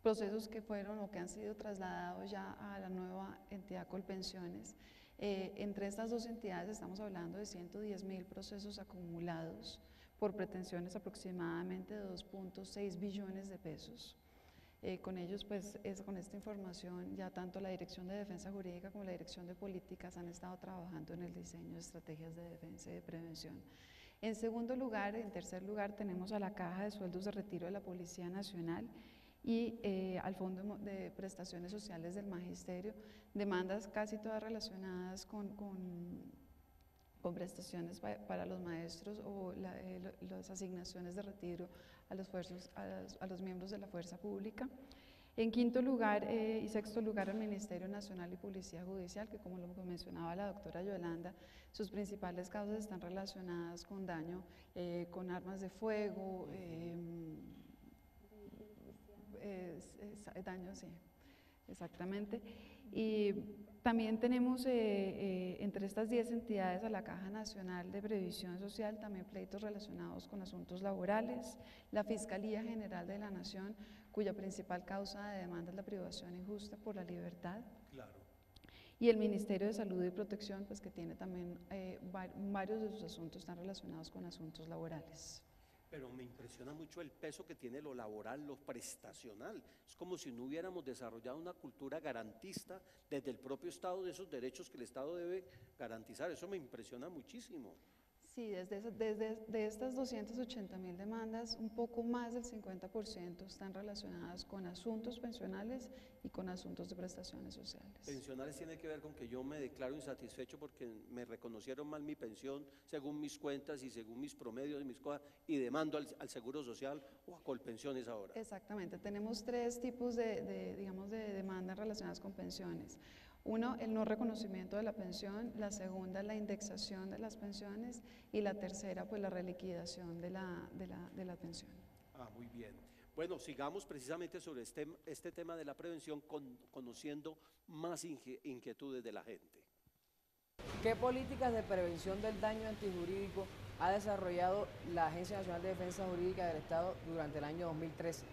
procesos que fueron o que han sido trasladados ya a la nueva entidad Colpensiones. Entre estas dos entidades estamos hablando de 110.000 procesos acumulados por pretensiones aproximadamente de 2.6 billones de pesos. Con ellos, pues, con esta información, ya tanto la Dirección de Defensa Jurídica como la Dirección de Políticas han estado trabajando en el diseño de estrategias de defensa y de prevención. En tercer lugar, tenemos a la Caja de Sueldos de Retiro de la Policía Nacional y al Fondo de Prestaciones Sociales del Magisterio, demandas casi todas relacionadas con prestaciones para los maestros o las asignaciones de retiro a los miembros de la fuerza pública. En quinto lugar y sexto lugar, el Ministerio Nacional y Policía Judicial, que como lo mencionaba la doctora Yolanda, sus principales causas están relacionadas con daño con armas de fuego, daño, sí, exactamente. Y también tenemos entre estas 10 entidades a la Caja Nacional de Previsión Social, también pleitos relacionados con asuntos laborales, la Fiscalía General de la Nación, cuya principal causa de demanda es la privación injusta por la libertad. Claro. Y el Ministerio de Salud y Protección, pues que tiene también varios de sus asuntos están relacionados con asuntos laborales. Pero me impresiona mucho el peso que tiene lo laboral, lo prestacional. Es como si no hubiéramos desarrollado una cultura garantista desde el propio Estado de esos derechos que el Estado debe garantizar. Eso me impresiona muchísimo. Sí, de estas 280.000 demandas, un poco más del 50% están relacionadas con asuntos pensionales y con asuntos de prestaciones sociales. Pensionales tiene que ver con que yo me declaro insatisfecho porque me reconocieron mal mi pensión según mis cuentas y según mis promedios y mis cosas, y demando al Seguro Social o a Colpensiones ahora. Exactamente, tenemos tres tipos digamos, de demandas relacionadas con pensiones. Uno, el no reconocimiento de la pensión; la segunda, la indexación de las pensiones; y la tercera, pues la reliquidación de la pensión. Ah, muy bien. Bueno, sigamos precisamente sobre este tema de la prevención, conociendo más inquietudes de la gente. ¿Qué políticas de prevención del daño antijurídico ha desarrollado la Agencia Nacional de Defensa Jurídica del Estado durante el año 2013?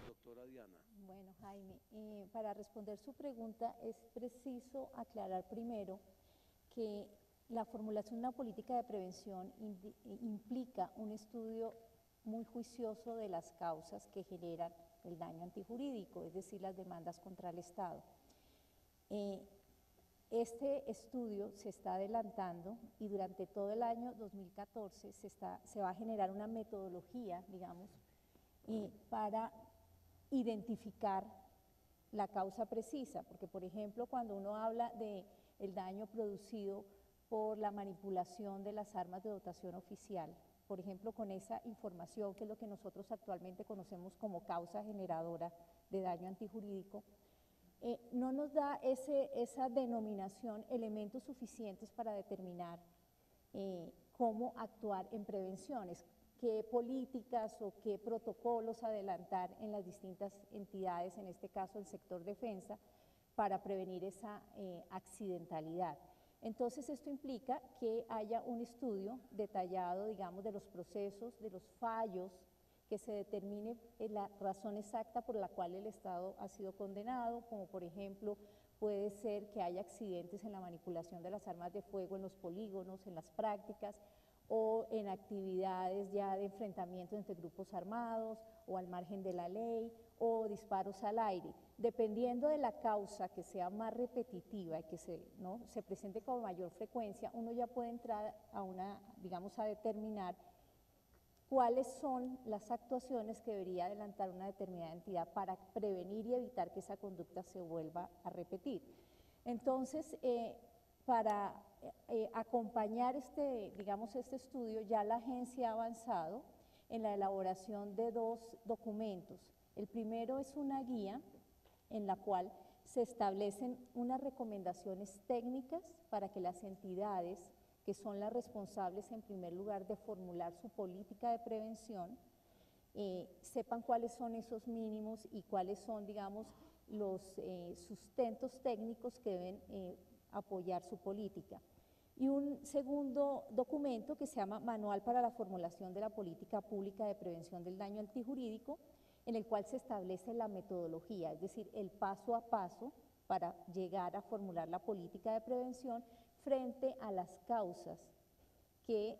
Doctora Diana. Bueno, Jaime, para responder su pregunta es preciso aclarar primero que la formulación de una política de prevención implica un estudio muy juicioso de las causas que generan el daño antijurídico, es decir, las demandas contra el Estado. Este estudio se está adelantando y durante todo el año 2014 se va a generar una metodología, digamos, para identificar la causa precisa, porque por ejemplo cuando uno habla del daño producido por la manipulación de las armas de dotación oficial, por ejemplo con esa información que es lo que nosotros actualmente conocemos como causa generadora de daño antijurídico, no nos da esa denominación elementos suficientes para determinar cómo actuar en prevenciones, qué políticas o qué protocolos adelantar en las distintas entidades, en este caso el sector defensa, para prevenir esa accidentalidad. Entonces esto implica que haya un estudio detallado, digamos, de los procesos, de los fallos, que se determine la razón exacta por la cual el Estado ha sido condenado, como por ejemplo puede ser que haya accidentes en la manipulación de las armas de fuego en los polígonos, en las prácticas, o en actividades ya de enfrentamiento entre grupos armados, o al margen de la ley, o disparos al aire. Dependiendo de la causa que sea más repetitiva y que se presente con mayor frecuencia, uno ya puede entrar a determinar cuáles son las actuaciones que debería adelantar una determinada entidad para prevenir y evitar que esa conducta se vuelva a repetir. Entonces, para acompañar este estudio, ya la agencia ha avanzado en la elaboración de 2 documentos. El primero es una guía en la cual se establecen unas recomendaciones técnicas para que las entidades, que son las responsables en primer lugar de formular su política de prevención, sepan cuáles son esos mínimos y cuáles son, digamos, los sustentos técnicos que deben apoyar su política. Y un segundo documento que se llama Manual para la formulación de la política pública de prevención del daño antijurídico, en el cual se establece la metodología, es decir, el paso a paso para llegar a formular la política de prevención frente a las causas que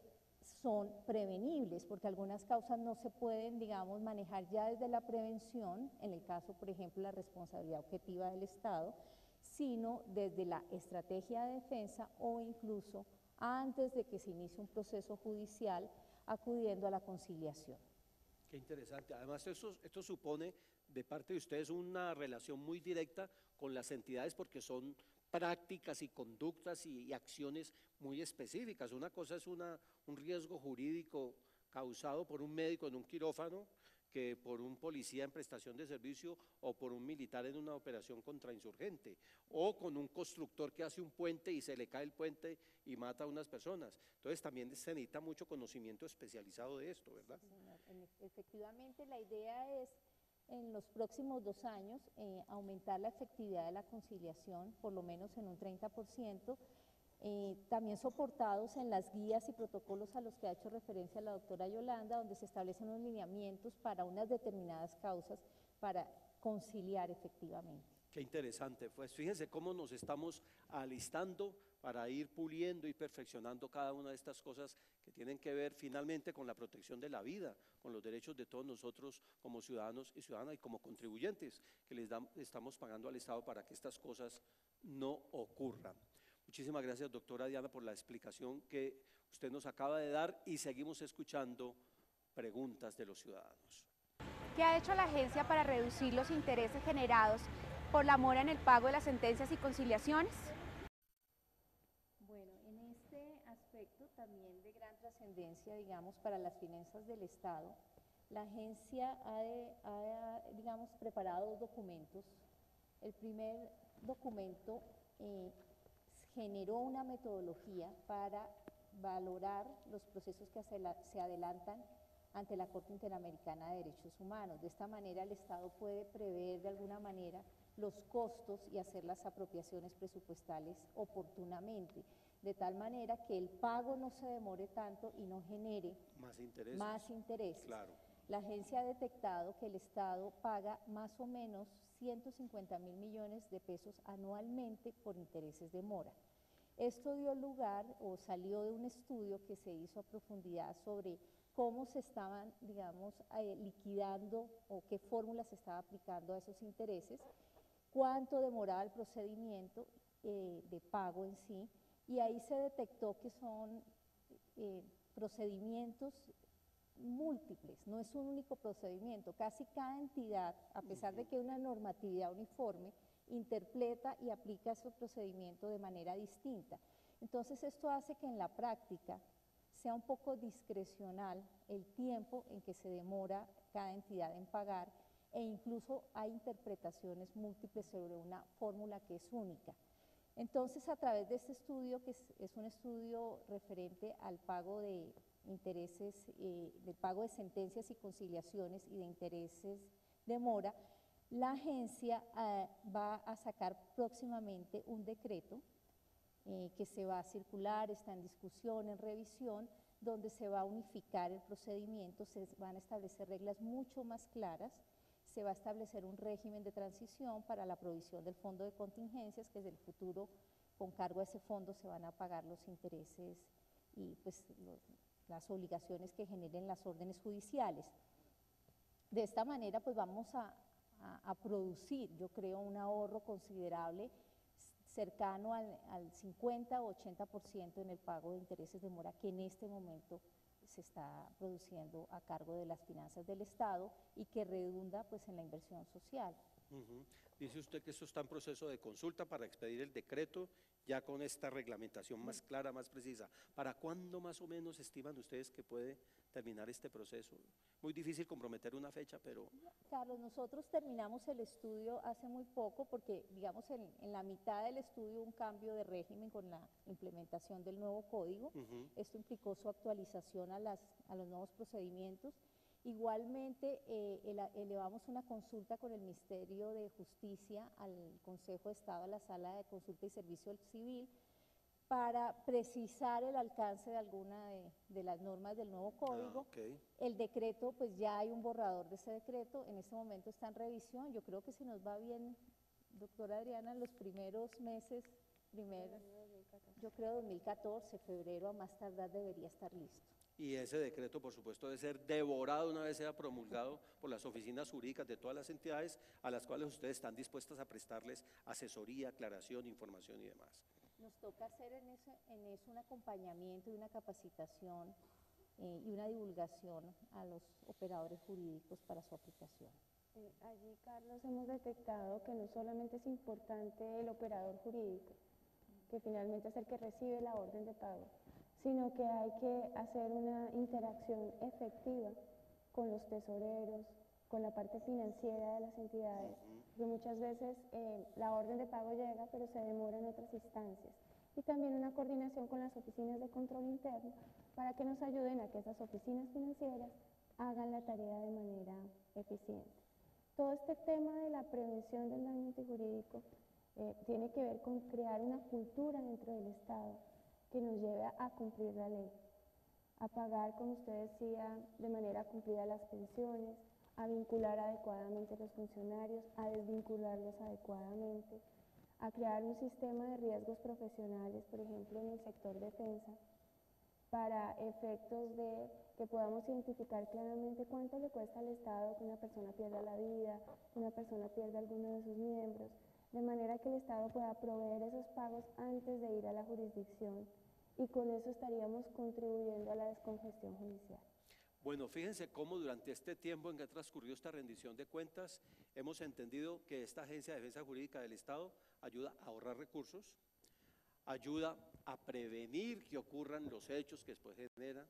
son prevenibles, porque algunas causas no se pueden, digamos, manejar ya desde la prevención, en el caso, por ejemplo, la responsabilidad objetiva del Estado, sino desde la estrategia de defensa o incluso antes de que se inicie un proceso judicial, acudiendo a la conciliación. Qué interesante. Además, esto supone de parte de ustedes una relación muy directa con las entidades porque son prácticas y conductas y acciones muy específicas. Una cosa es un riesgo jurídico causado por un médico en un quirófano que por un policía en prestación de servicio o por un militar en una operación contra insurgente, o con un constructor que hace un puente y se le cae el puente y mata a unas personas. Entonces también se necesita mucho conocimiento especializado de esto, ¿verdad? Sí, señor. Efectivamente, la idea es en los próximos 2 años aumentar la efectividad de la conciliación, por lo menos en un 30%, también soportados en las guías y protocolos a los que ha hecho referencia la doctora Yolanda, donde se establecen unos lineamientos para unas determinadas causas para conciliar efectivamente. Qué interesante, pues fíjense cómo nos estamos alistando para ir puliendo y perfeccionando cada una de estas cosas que tienen que ver finalmente con la protección de la vida, con los derechos de todos nosotros como ciudadanos y ciudadanas y como contribuyentes que estamos pagando al Estado para que estas cosas no ocurran. Muchísimas gracias, doctora Diana, por la explicación que usted nos acaba de dar y seguimos escuchando preguntas de los ciudadanos. ¿Qué ha hecho la agencia para reducir los intereses generados por la mora en el pago de las sentencias y conciliaciones? Bueno, en este aspecto también de gran trascendencia, digamos, para las finanzas del Estado, la agencia ha preparado 2 documentos. El primer documento generó una metodología para valorar los procesos que se adelantan ante la Corte Interamericana de Derechos Humanos. De esta manera el Estado puede prever de alguna manera los costos y hacer las apropiaciones presupuestales oportunamente, de tal manera que el pago no se demore tanto y no genere más intereses. Claro. La agencia ha detectado que el Estado paga más o menos 150.000 millones de pesos anualmente por intereses de mora. Esto dio lugar o salió de un estudio que se hizo a profundidad sobre cómo se estaban, digamos, liquidando o qué fórmula se estaba aplicando a esos intereses, cuánto demoraba el procedimiento de pago en sí, y ahí se detectó que son procedimientos múltiples, no es un único procedimiento, casi cada entidad, a pesar de que hay una normatividad uniforme, interpreta y aplica ese procedimiento de manera distinta. Entonces esto hace que en la práctica sea un poco discrecional el tiempo en que se demora cada entidad en pagar e incluso hay interpretaciones múltiples sobre una fórmula que es única. Entonces, a través de este estudio, que es un estudio referente al pago de intereses, del pago de sentencias y conciliaciones y de intereses de mora, la agencia va a sacar próximamente un decreto que se va a circular, está en discusión, en revisión, donde se va a unificar el procedimiento, se van a establecer reglas mucho más claras, se va a establecer un régimen de transición para la provisión del fondo de contingencias, que desde el futuro, con cargo a ese fondo, se van a pagar los intereses y pues, las obligaciones que generen las órdenes judiciales. De esta manera, pues vamos a producir, yo creo, un ahorro considerable, cercano al 50 o 80% en el pago de intereses de mora que en este momento se está produciendo a cargo de las finanzas del Estado y que redunda pues en la inversión social. Dice usted que eso está en proceso de consulta para expedir el decreto, ya con esta reglamentación más clara, más precisa. ¿Para cuándo más o menos estiman ustedes que puede terminar este proceso? Muy difícil comprometer una fecha, pero… Carlos, nosotros terminamos el estudio hace muy poco porque, digamos, en la mitad del estudio un cambio de régimen con la implementación del nuevo código. Esto implicó su actualización a los nuevos procedimientos. Igualmente, elevamos una consulta con el Ministerio de Justicia al Consejo de Estado, a la Sala de Consulta y Servicio Civil, para precisar el alcance de alguna de las normas del nuevo código. El decreto, pues ya hay un borrador de ese decreto, en este momento está en revisión. Yo creo que si nos va bien, doctora Adriana, en los primeros meses, yo creo 2014, febrero a más tardar debería estar listo. Y ese decreto, por supuesto, debe ser devorado una vez sea promulgado por las oficinas jurídicas de todas las entidades a las cuales ustedes están dispuestas a prestarles asesoría, aclaración, información y demás. Nos toca hacer en eso un acompañamiento y una capacitación y una divulgación a los operadores jurídicos para su aplicación. Allí, Carlos, hemos detectado que no solamente es importante el operador jurídico, que finalmente es el que recibe la orden de pago, sino que hay que hacer una interacción efectiva con los tesoreros, con la parte financiera de las entidades, porque muchas veces la orden de pago llega, pero se demora en otras instancias. Y también una coordinación con las oficinas de control interno para que nos ayuden a que esas oficinas financieras hagan la tarea de manera eficiente. Todo este tema de la prevención del daño antijurídico tiene que ver con crear una cultura dentro del Estado que nos lleve a cumplir la ley, a pagar, como usted decía, de manera cumplida las pensiones, a vincular adecuadamente a los funcionarios, a desvincularlos adecuadamente, a crear un sistema de riesgos profesionales, por ejemplo, en el sector defensa, para efectos de que podamos identificar claramente cuánto le cuesta al Estado que una persona pierda la vida, que una persona pierda alguno de sus miembros, de manera que el Estado pueda proveer esos pagos antes de ir a la jurisdicción, y con eso estaríamos contribuyendo a la descongestión judicial. Bueno, fíjense cómo durante este tiempo en que ha transcurrido esta rendición de cuentas, hemos entendido que esta Agencia de Defensa Jurídica del Estado ayuda a ahorrar recursos, ayuda a prevenir que ocurran los hechos que después generan,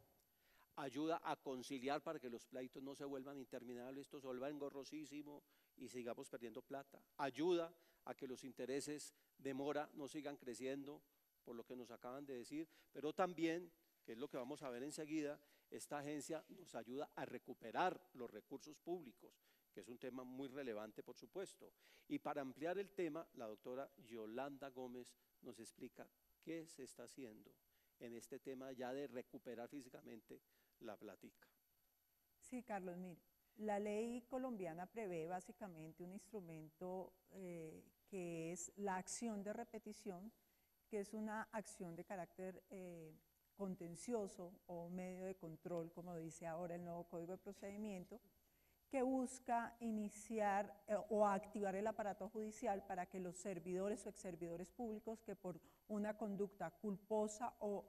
ayuda a conciliar para que los pleitos no se vuelvan interminables, esto se vuelva engorrosísimo y sigamos perdiendo plata, ayuda a que los intereses de mora no sigan creciendo, por lo que nos acaban de decir, pero también, que es lo que vamos a ver enseguida, esta agencia nos ayuda a recuperar los recursos públicos, que es un tema muy relevante, por supuesto. Y para ampliar el tema, la doctora Yolanda Gómez nos explica qué se está haciendo en este tema ya de recuperar físicamente la platica. Sí, Carlos, mire, la ley colombiana prevé básicamente un instrumento que es la acción de repetición, que es una acción de carácter contencioso o medio de control, como dice ahora el nuevo Código de Procedimiento, que busca iniciar o activar el aparato judicial para que los servidores o exservidores públicos que por una conducta culposa o,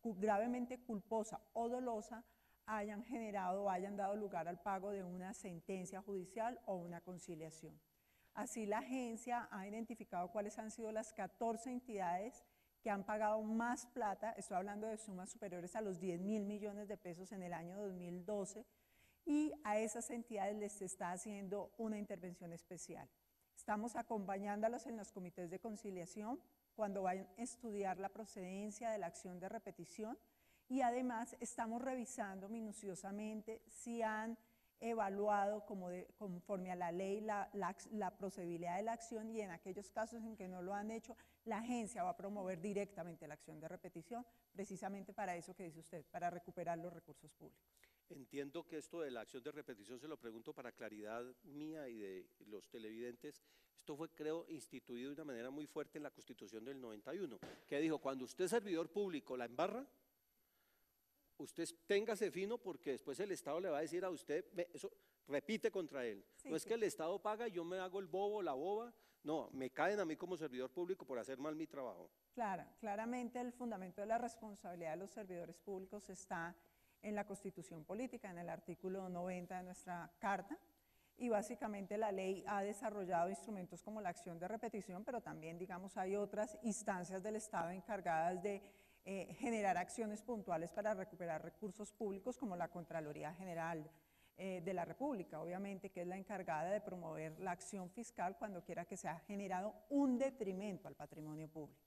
gravemente culposa o dolosa hayan generado o hayan dado lugar al pago de una sentencia judicial o una conciliación. Así, la agencia ha identificado cuáles han sido las 14 entidades que han pagado más plata, estoy hablando de sumas superiores a los 10.000 millones de pesos en el año 2012, y a esas entidades les está haciendo una intervención especial. Estamos acompañándolos en los comités de conciliación cuando vayan a estudiar la procedencia de la acción de repetición y además estamos revisando minuciosamente si han evaluado conforme a la ley la procedibilidad de la acción, y en aquellos casos en que no lo han hecho, la agencia va a promover directamente la acción de repetición, precisamente para eso que dice usted, para recuperar los recursos públicos. Entiendo que esto de la acción de repetición, se lo pregunto para claridad mía y de los televidentes, esto fue, creo, instituido de una manera muy fuerte en la Constitución del 91, que dijo, cuando usted es servidor público la embarra, usted téngase fino porque después el Estado le va a decir a usted, eso repite contra él. Sí, no es que el Estado paga y yo me hago el bobo, la boba, no, me caen a mí como servidor público por hacer mal mi trabajo. Claramente el fundamento de la responsabilidad de los servidores públicos está en la Constitución Política, en el artículo 90 de nuestra Carta, y básicamente la ley ha desarrollado instrumentos como la acción de repetición, pero también, digamos, hay otras instancias del Estado encargadas de generar acciones puntuales para recuperar recursos públicos, como la Contraloría General de la República, obviamente, que es la encargada de promover la acción fiscal cuando quiera que se ha generado un detrimento al patrimonio público.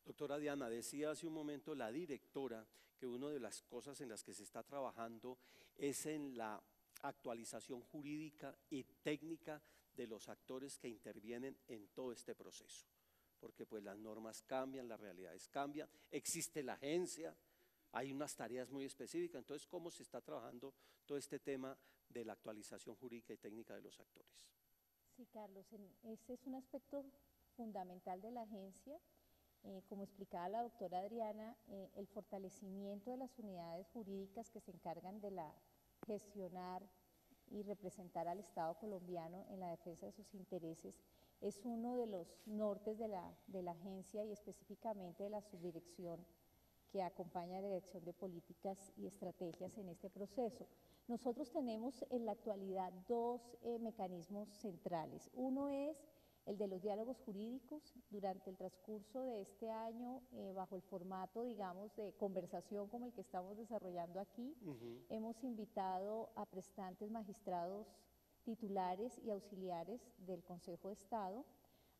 Doctora Diana, decía hace un momento la directora que una de las cosas en las que se está trabajando es en la actualización jurídica y técnica de los actores que intervienen en todo este proceso, porque pues las normas cambian, las realidades cambian, existe la agencia, hay unas tareas muy específicas, entonces ¿cómo se está trabajando todo este tema de la actualización jurídica y técnica de los actores? Sí, Carlos, ese es un aspecto fundamental de la agencia. Como explicaba la doctora Adriana, el fortalecimiento de las unidades jurídicas que se encargan de gestionar y representar al Estado colombiano en la defensa de sus intereses es uno de los nortes de la agencia y específicamente de la subdirección que acompaña a la Dirección de Políticas y Estrategias en este proceso. Nosotros tenemos en la actualidad dos mecanismos centrales. Uno es el de los diálogos jurídicos. Durante el transcurso de este año, bajo el formato, digamos, de conversación como el que estamos desarrollando aquí, hemos invitado a prestantes magistrados titulares y auxiliares del Consejo de Estado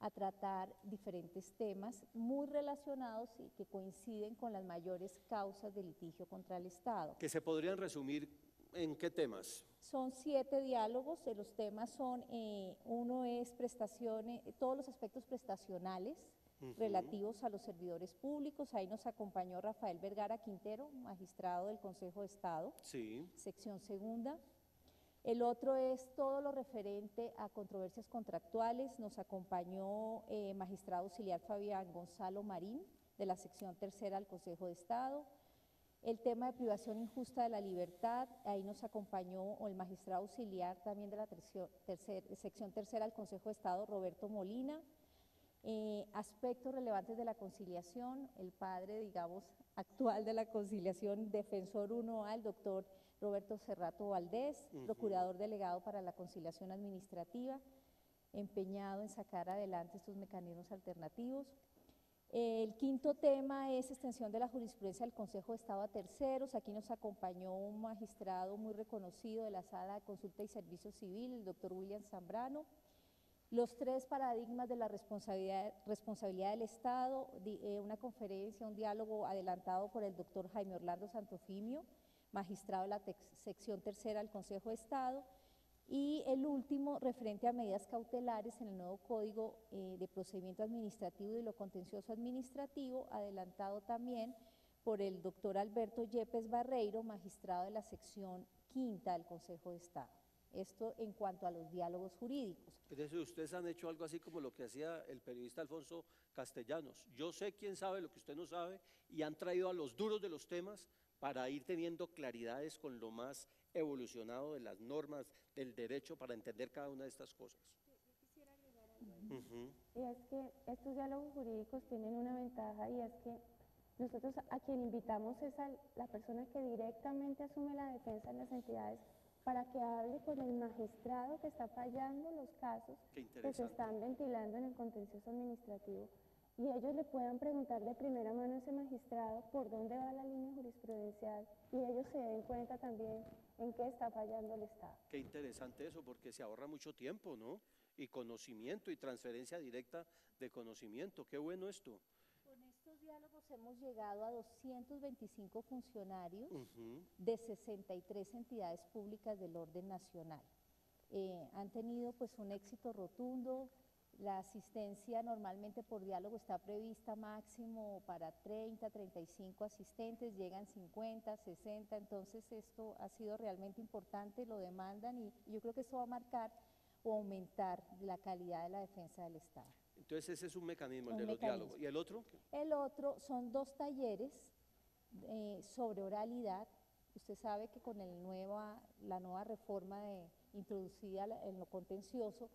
a tratar diferentes temas muy relacionados y que coinciden con las mayores causas de litigio contra el Estado. ¿Que se podrían resumir en qué temas? Son 7 diálogos, los temas son, uno es prestaciones, todos los aspectos prestacionales relativos a los servidores públicos. Ahí nos acompañó Rafael Vergara Quintero, magistrado del Consejo de Estado, sección segunda. El otro es todo lo referente a controversias contractuales. Nos acompañó magistrado auxiliar Fabián Gonzalo Marín, de la sección tercera del Consejo de Estado. El tema de privación injusta de la libertad, ahí nos acompañó el magistrado auxiliar también de la sección tercera del Consejo de Estado, Roberto Molina. Aspectos relevantes de la conciliación, el padre, digamos, actual de la conciliación, defensor 1A, el doctor Roberto Cerrato Valdés, procurador delegado para la conciliación administrativa, empeñado en sacar adelante estos mecanismos alternativos. El quinto tema es extensión de la jurisprudencia del Consejo de Estado a terceros. Aquí nos acompañó un magistrado muy reconocido de la Sala de Consulta y Servicio Civil, el doctor William Zambrano. Los 3 paradigmas de la responsabilidad del Estado, una conferencia, un diálogo adelantado por el doctor Jaime Orlando Santofimio, magistrado de la sección tercera del Consejo de Estado, y el último referente a medidas cautelares en el nuevo Código de Procedimiento Administrativo y lo Contencioso Administrativo, adelantado también por el doctor Alberto Yepes Barreiro, magistrado de la sección quinta del Consejo de Estado. Esto en cuanto a los diálogos jurídicos. Entonces, ustedes han hecho algo así como lo que hacía el periodista Alfonso Castellanos. Yo sé quién sabe lo que usted no sabe, y han traído a los duros de los temas para ir teniendo claridades con lo más evolucionado de las normas del derecho para entender cada una de estas cosas. Y es que estos diálogos jurídicos tienen una ventaja, y es que nosotros a quien invitamos es a la persona que directamente asume la defensa en las entidades para que hable con el magistrado que está fallando los casos que se están ventilando en el contencioso administrativo, y ellos le puedan preguntar de primera mano a ese magistrado por dónde va la línea jurisprudente jurisprudencial y ellos se den cuenta también en qué está fallando el Estado. Qué interesante eso, porque se ahorra mucho tiempo, ¿no? Y conocimiento y transferencia directa de conocimiento. Qué bueno esto. Con estos diálogos hemos llegado a 225 funcionarios Ujú. de 63 entidades públicas del orden nacional. Han tenido pues un éxito rotundo. La asistencia normalmente por diálogo está prevista máximo para 30, 35 asistentes, llegan 50, 60, entonces esto ha sido realmente importante, lo demandan y yo creo que eso va a marcar o aumentar la calidad de la defensa del Estado. Entonces ese es un mecanismo, el de los diálogos. ¿Y el otro? El otro son 2 talleres sobre oralidad. Usted sabe que con la nueva reforma introducida en lo contencioso,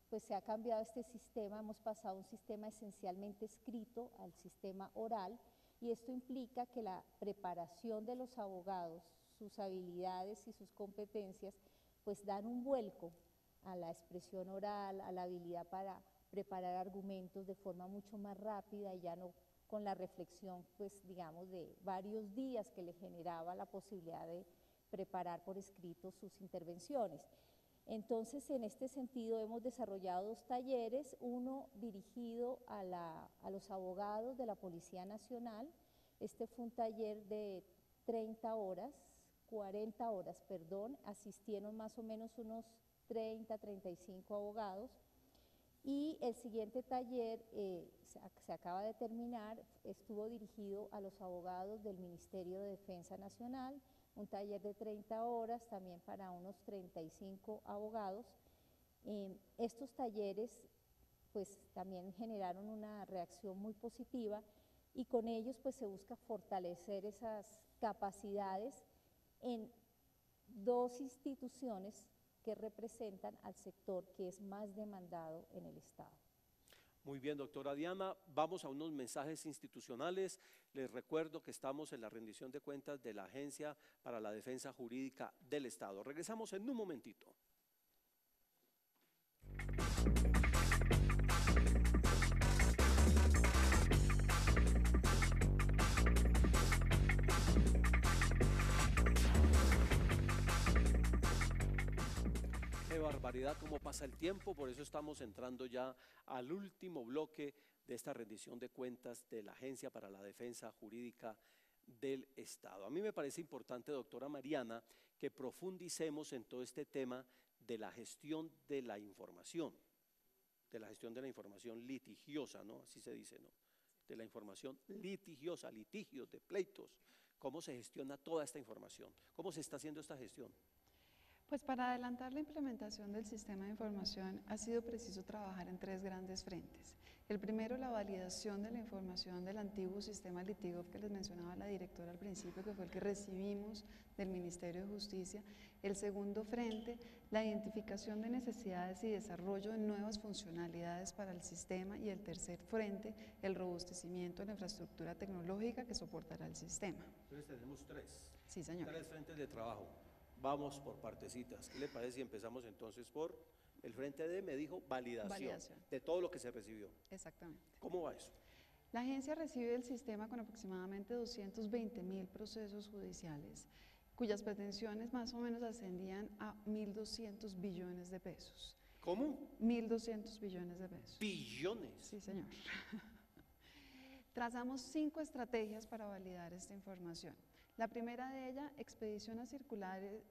pues se ha cambiado este sistema, hemos pasado a un sistema esencialmente escrito al sistema oral, y esto implica que la preparación de los abogados, sus habilidades y sus competencias, pues dan un vuelco a la expresión oral, a la habilidad para preparar argumentos de forma mucho más rápida y ya no con la reflexión, pues digamos, de varios días que le generaba la posibilidad de preparar por escrito sus intervenciones. Entonces, en este sentido, hemos desarrollado 2 talleres, uno dirigido a los abogados de la Policía Nacional. Este fue un taller de 40 horas, asistieron más o menos unos 30, 35 abogados. Y el siguiente taller se acaba de terminar, estuvo dirigido a los abogados del Ministerio de Defensa Nacional, un taller de 30 horas también para unos 35 abogados. Estos talleres pues también generaron una reacción muy positiva y con ellos pues se busca fortalecer esas capacidades en 2 instituciones que representan al sector que es más demandado en el Estado. Muy bien, doctora Diana, vamos a unos mensajes institucionales. Les recuerdo que estamos en la rendición de cuentas de la Agencia para la Defensa Jurídica del Estado. Regresamos en un momentito. Qué barbaridad cómo pasa el tiempo, por eso estamos entrando ya al último bloque de esta rendición de cuentas de la Agencia para la Defensa Jurídica del Estado. A mí me parece importante, doctora Mariana, que profundicemos en todo este tema de la gestión de la información litigiosa, ¿no? Así se dice, ¿no? De la información litigiosa, litigios, de pleitos. ¿Cómo se gestiona toda esta información? ¿Cómo se está haciendo esta gestión? Pues para adelantar la implementación del sistema de información ha sido preciso trabajar en 3 grandes frentes. El primero, la validación de la información del antiguo sistema Litigov que les mencionaba la directora al principio, que fue el que recibimos del Ministerio de Justicia. El segundo frente, la identificación de necesidades y desarrollo de nuevas funcionalidades para el sistema. Y el tercer frente, el robustecimiento de la infraestructura tecnológica que soportará el sistema. Entonces tenemos 3. Sí, señor. 3 frentes de trabajo. Vamos por partecitas. ¿Qué le parece si empezamos entonces por el frente de, me dijo, validación de todo lo que se recibió? Exactamente. ¿Cómo va eso? La agencia recibe el sistema con aproximadamente 220.000 procesos judiciales, cuyas pretensiones más o menos ascendían a 1.200 billones de pesos. ¿Cómo? 1.200 billones de pesos. ¿Billones? Sí, señor. Trazamos 5 estrategias para validar esta información. La primera de ellas, expedición de circulares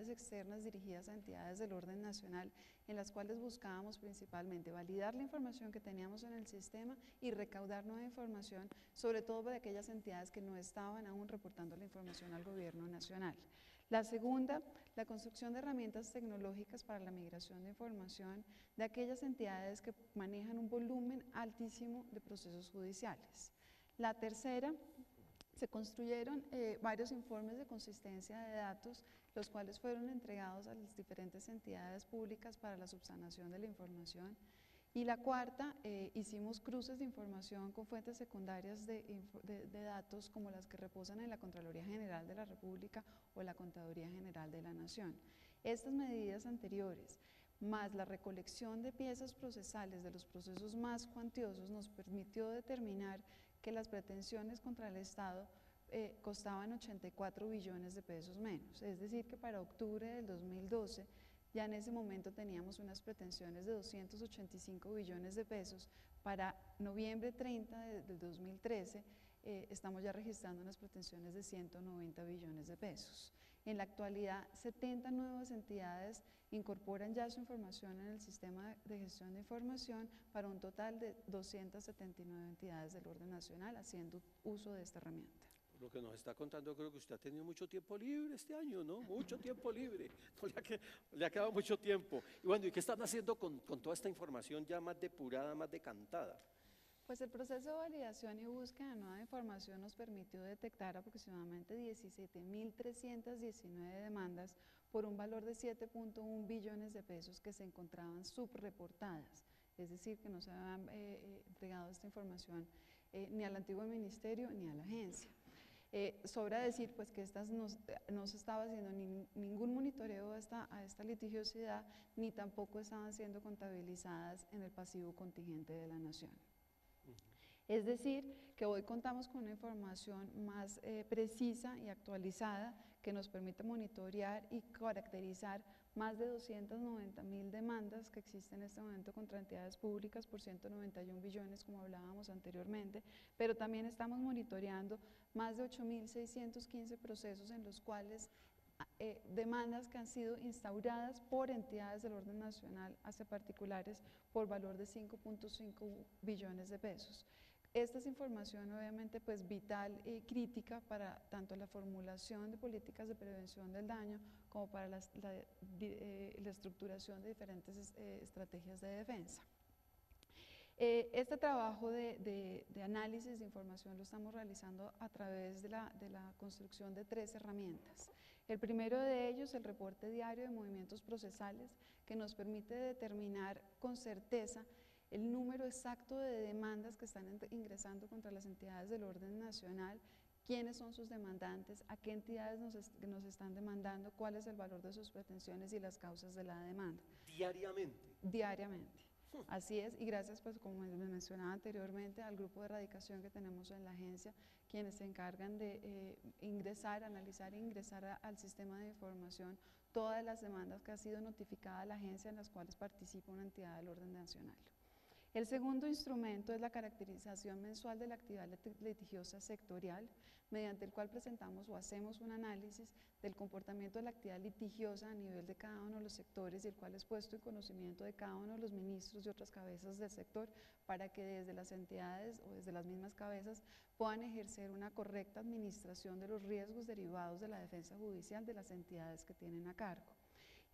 externas dirigidas a entidades del orden nacional, en las cuales buscábamos principalmente validar la información que teníamos en el sistema y recaudar nueva información, sobre todo de aquellas entidades que no estaban aún reportando la información al gobierno nacional. La segunda, la construcción de herramientas tecnológicas para la migración de información de aquellas entidades que manejan un volumen altísimo de procesos judiciales. La tercera, se construyeron varios informes de consistencia de datos, los cuales fueron entregados a las diferentes entidades públicas para la subsanación de la información. Y la cuarta, hicimos cruces de información con fuentes secundarias de datos como las que reposan en la Contraloría General de la República o la Contaduría General de la Nación. Estas medidas anteriores, más la recolección de piezas procesales de los procesos más cuantiosos, nos permitió determinar que las pretensiones contra el Estado costaban 84 billones de pesos menos. Es decir, que para octubre del 2012 ya en ese momento teníamos unas pretensiones de 285 billones de pesos. Para noviembre 30 del 2013 estamos ya registrando unas pretensiones de 190 billones de pesos. En la actualidad, 70 nuevas entidades incorporan ya su información en el sistema de gestión de información para un total de 279 entidades del orden nacional haciendo uso de esta herramienta. Por lo que nos está contando, creo que usted ha tenido mucho tiempo libre este año, ¿no? Mucho tiempo libre, no le ha quedado mucho tiempo. Y bueno, ¿y qué están haciendo con toda esta información ya más depurada, más decantada? Pues el proceso de validación y búsqueda de nueva información nos permitió detectar aproximadamente 17.319 demandas por un valor de 7.1 billones de pesos que se encontraban subreportadas, es decir, que no se habían entregado esta información ni al antiguo ministerio ni a la agencia. Sobra decir pues que estas no se estaba haciendo ningún monitoreo a esta litigiosidad, ni tampoco estaban siendo contabilizadas en el pasivo contingente de la Nación. Es decir, que hoy contamos con una información más precisa y actualizada que nos permite monitorear y caracterizar más de 290.000 demandas que existen en este momento contra entidades públicas por 191 billones, como hablábamos anteriormente, pero también estamos monitoreando más de 8.615 procesos en los cuales demandas que han sido instauradas por entidades del orden nacional hacia particulares por valor de 5.5 billones de pesos. Esta es información obviamente pues vital y crítica para tanto la formulación de políticas de prevención del daño como para la estructuración de diferentes estrategias de defensa. Este trabajo de análisis de información lo estamos realizando a través de la construcción de 3 herramientas. El primero de ellos, el reporte diario de movimientos procesales, que nos permite determinar con certeza el número exacto de demandas que están ingresando contra las entidades del orden nacional, quiénes son sus demandantes, a qué entidades nos están demandando, cuál es el valor de sus pretensiones y las causas de la demanda. ¿Diariamente? Diariamente. Así es, y gracias, pues como les mencionaba anteriormente, al grupo de erradicación que tenemos en la agencia, quienes se encargan de analizar e ingresar al sistema de información todas las demandas que ha sido notificada a la agencia en las cuales participa una entidad del orden nacional. El segundo instrumento es la caracterización mensual de la actividad litigiosa sectorial, mediante el cual presentamos o hacemos un análisis del comportamiento de la actividad litigiosa a nivel de cada uno de los sectores y el cual es puesto en conocimiento de cada uno de los ministros y otras cabezas del sector para que desde las entidades o desde las mismas cabezas puedan ejercer una correcta administración de los riesgos derivados de la defensa judicial de las entidades que tienen a cargo.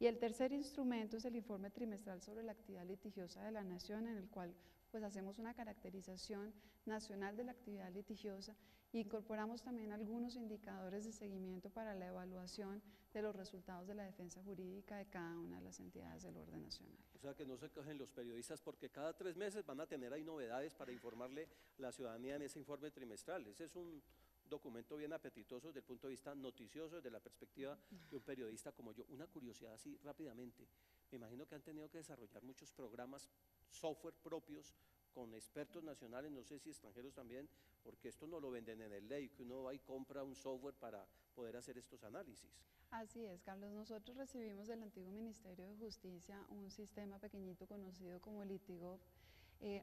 Y el tercer instrumento es el informe trimestral sobre la actividad litigiosa de la Nación, en el cual pues hacemos una caracterización nacional de la actividad litigiosa e incorporamos también algunos indicadores de seguimiento para la evaluación de los resultados de la defensa jurídica de cada una de las entidades del orden nacional. O sea, que no se cogen los periodistas porque cada 3 meses van a tener ahí novedades para informarle a la ciudadanía en ese informe trimestral. Ese es un documento bien apetitoso desde el punto de vista noticioso, desde la perspectiva de un periodista como yo. Una curiosidad así rápidamente, me imagino que han tenido que desarrollar muchos programas, software propios, con expertos nacionales, no sé si extranjeros también, porque esto no lo venden en el ley, que uno va y compra un software para poder hacer estos análisis. Así es, Carlos, nosotros recibimos del antiguo Ministerio de Justicia un sistema pequeñito conocido como Litigov,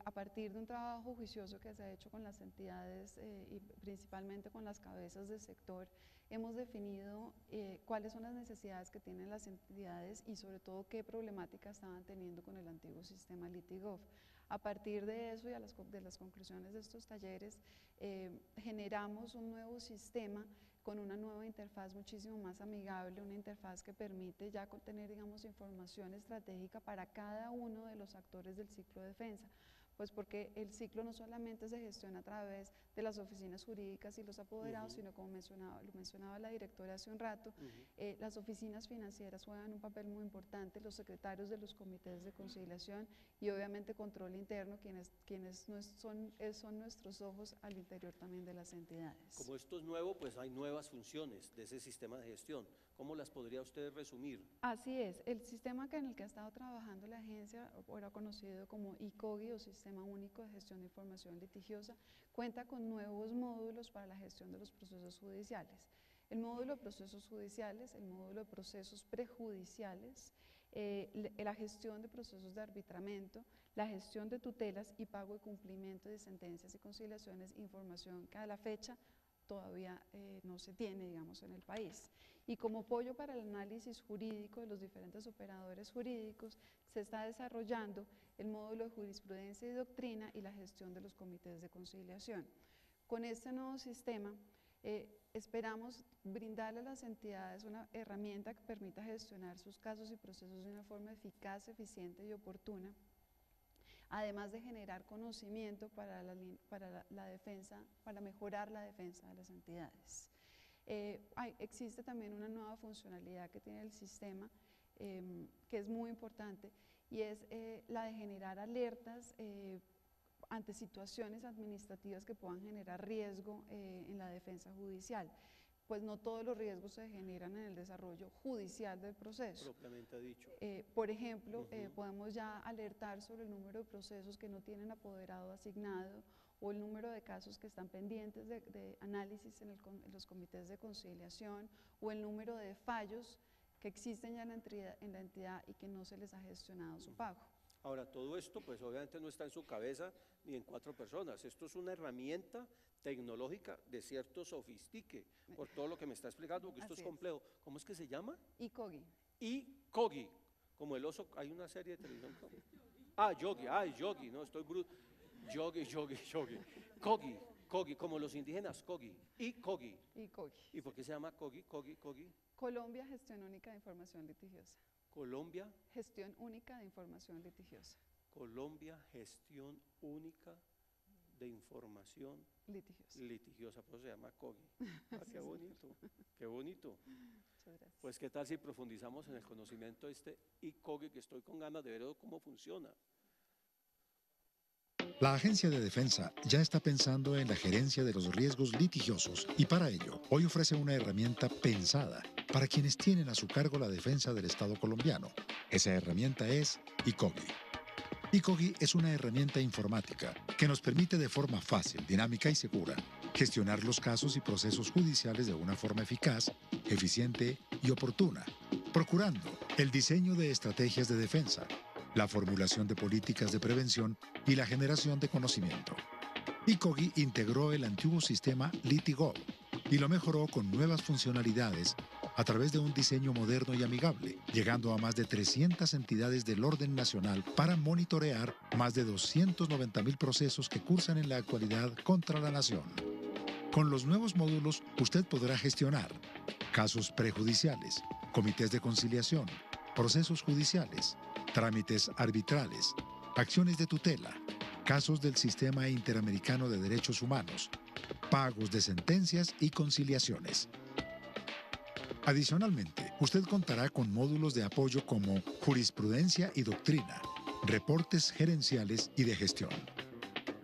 a partir de un trabajo juicioso que se ha hecho con las entidades y principalmente con las cabezas del sector, hemos definido cuáles son las necesidades que tienen las entidades y sobre todo qué problemáticas estaban teniendo con el antiguo sistema Litigov. A partir de eso y de las conclusiones de estos talleres, generamos un nuevo sistema con una nueva interfaz muchísimo más amigable, una interfaz que permite ya tener, digamos, información estratégica para cada uno de los actores del ciclo de defensa. Pues porque el ciclo no solamente se gestiona a través de las oficinas jurídicas y los apoderados, sino como lo mencionaba la directora hace un rato, las oficinas financieras juegan un papel muy importante, los secretarios de los comités de conciliación y obviamente control interno, quienes son nuestros ojos al interior también de las entidades. Como esto es nuevo, pues hay nuevas funciones de ese sistema de gestión. ¿Cómo las podría usted resumir? Así es, el sistema en el que ha estado trabajando la agencia, ahora conocido como ICOGI o Sistema Sistema Único de Gestión de Información Litigiosa, cuenta con nuevos módulos para la gestión de los procesos judiciales. El módulo de procesos judiciales, el módulo de procesos prejudiciales, la gestión de procesos de arbitramiento, la gestión de tutelas y pago y cumplimiento de sentencias y conciliaciones, información que a la fecha todavía no se tiene, digamos, en el país. Y como apoyo para el análisis jurídico de los diferentes operadores jurídicos, se está desarrollando el módulo de jurisprudencia y doctrina y la gestión de los comités de conciliación. Con este nuevo sistema, esperamos brindarle a las entidades una herramienta que permita gestionar sus casos y procesos de una forma eficaz, eficiente y oportuna, además de generar conocimiento para la defensa, para mejorar la defensa de las entidades. Existe también una nueva funcionalidad que tiene el sistema, que es muy importante, y es la de generar alertas ante situaciones administrativas que puedan generar riesgo en la defensa judicial. Pues no todos los riesgos se generan en el desarrollo judicial del proceso. Propiamente dicho. Por ejemplo, podemos ya alertar sobre el número de procesos que no tienen apoderado asignado o el número de casos que están pendientes de análisis en los comités de conciliación o el número de fallos que existen ya en la entidad y que no se les ha gestionado su pago. Ahora, todo esto pues obviamente no está en su cabeza ni en 4 personas. Esto es una herramienta tecnológica de cierto sofistique, por todo lo que me está explicando, porque esto es complejo. ¿Cómo es que se llama? ICOGI. ICOGI, como el oso, hay una serie de televisión. Yogi, Yogi, no, estoy bruto. Yogi. Cogi, como los indígenas, Cogi. ICOGI. ¿Y por qué se llama Cogi? Colombia, Gestión Única de Información Litigiosa. Colombia. Gestión Única de Información Litigiosa. Colombia, Gestión Única de Información Litigiosa, por eso se llama COGI. Qué bonito, qué bonito. Pues qué tal si profundizamos en el conocimiento de este ICOGI, que estoy con ganas de ver cómo funciona. La Agencia de Defensa ya está pensando en la gerencia de los riesgos litigiosos y para ello hoy ofrece una herramienta pensada para quienes tienen a su cargo la defensa del Estado colombiano. Esa herramienta es ICOGI. ICOGI es una herramienta informática que nos permite de forma fácil, dinámica y segura gestionar los casos y procesos judiciales de una forma eficaz, eficiente y oportuna, procurando el diseño de estrategias de defensa, la formulación de políticas de prevención y la generación de conocimiento. ICOGI integró el antiguo sistema Litigo y lo mejoró con nuevas funcionalidades a través de un diseño moderno y amigable, llegando a más de 300 entidades del orden nacional para monitorear más de 290.000 procesos que cursan en la actualidad contra la nación. Con los nuevos módulos, usted podrá gestionar casos prejudiciales, comités de conciliación, procesos judiciales, trámites arbitrales, acciones de tutela, casos del Sistema Interamericano de Derechos Humanos, pagos de sentencias y conciliaciones. Adicionalmente, usted contará con módulos de apoyo como jurisprudencia y doctrina, reportes gerenciales y de gestión.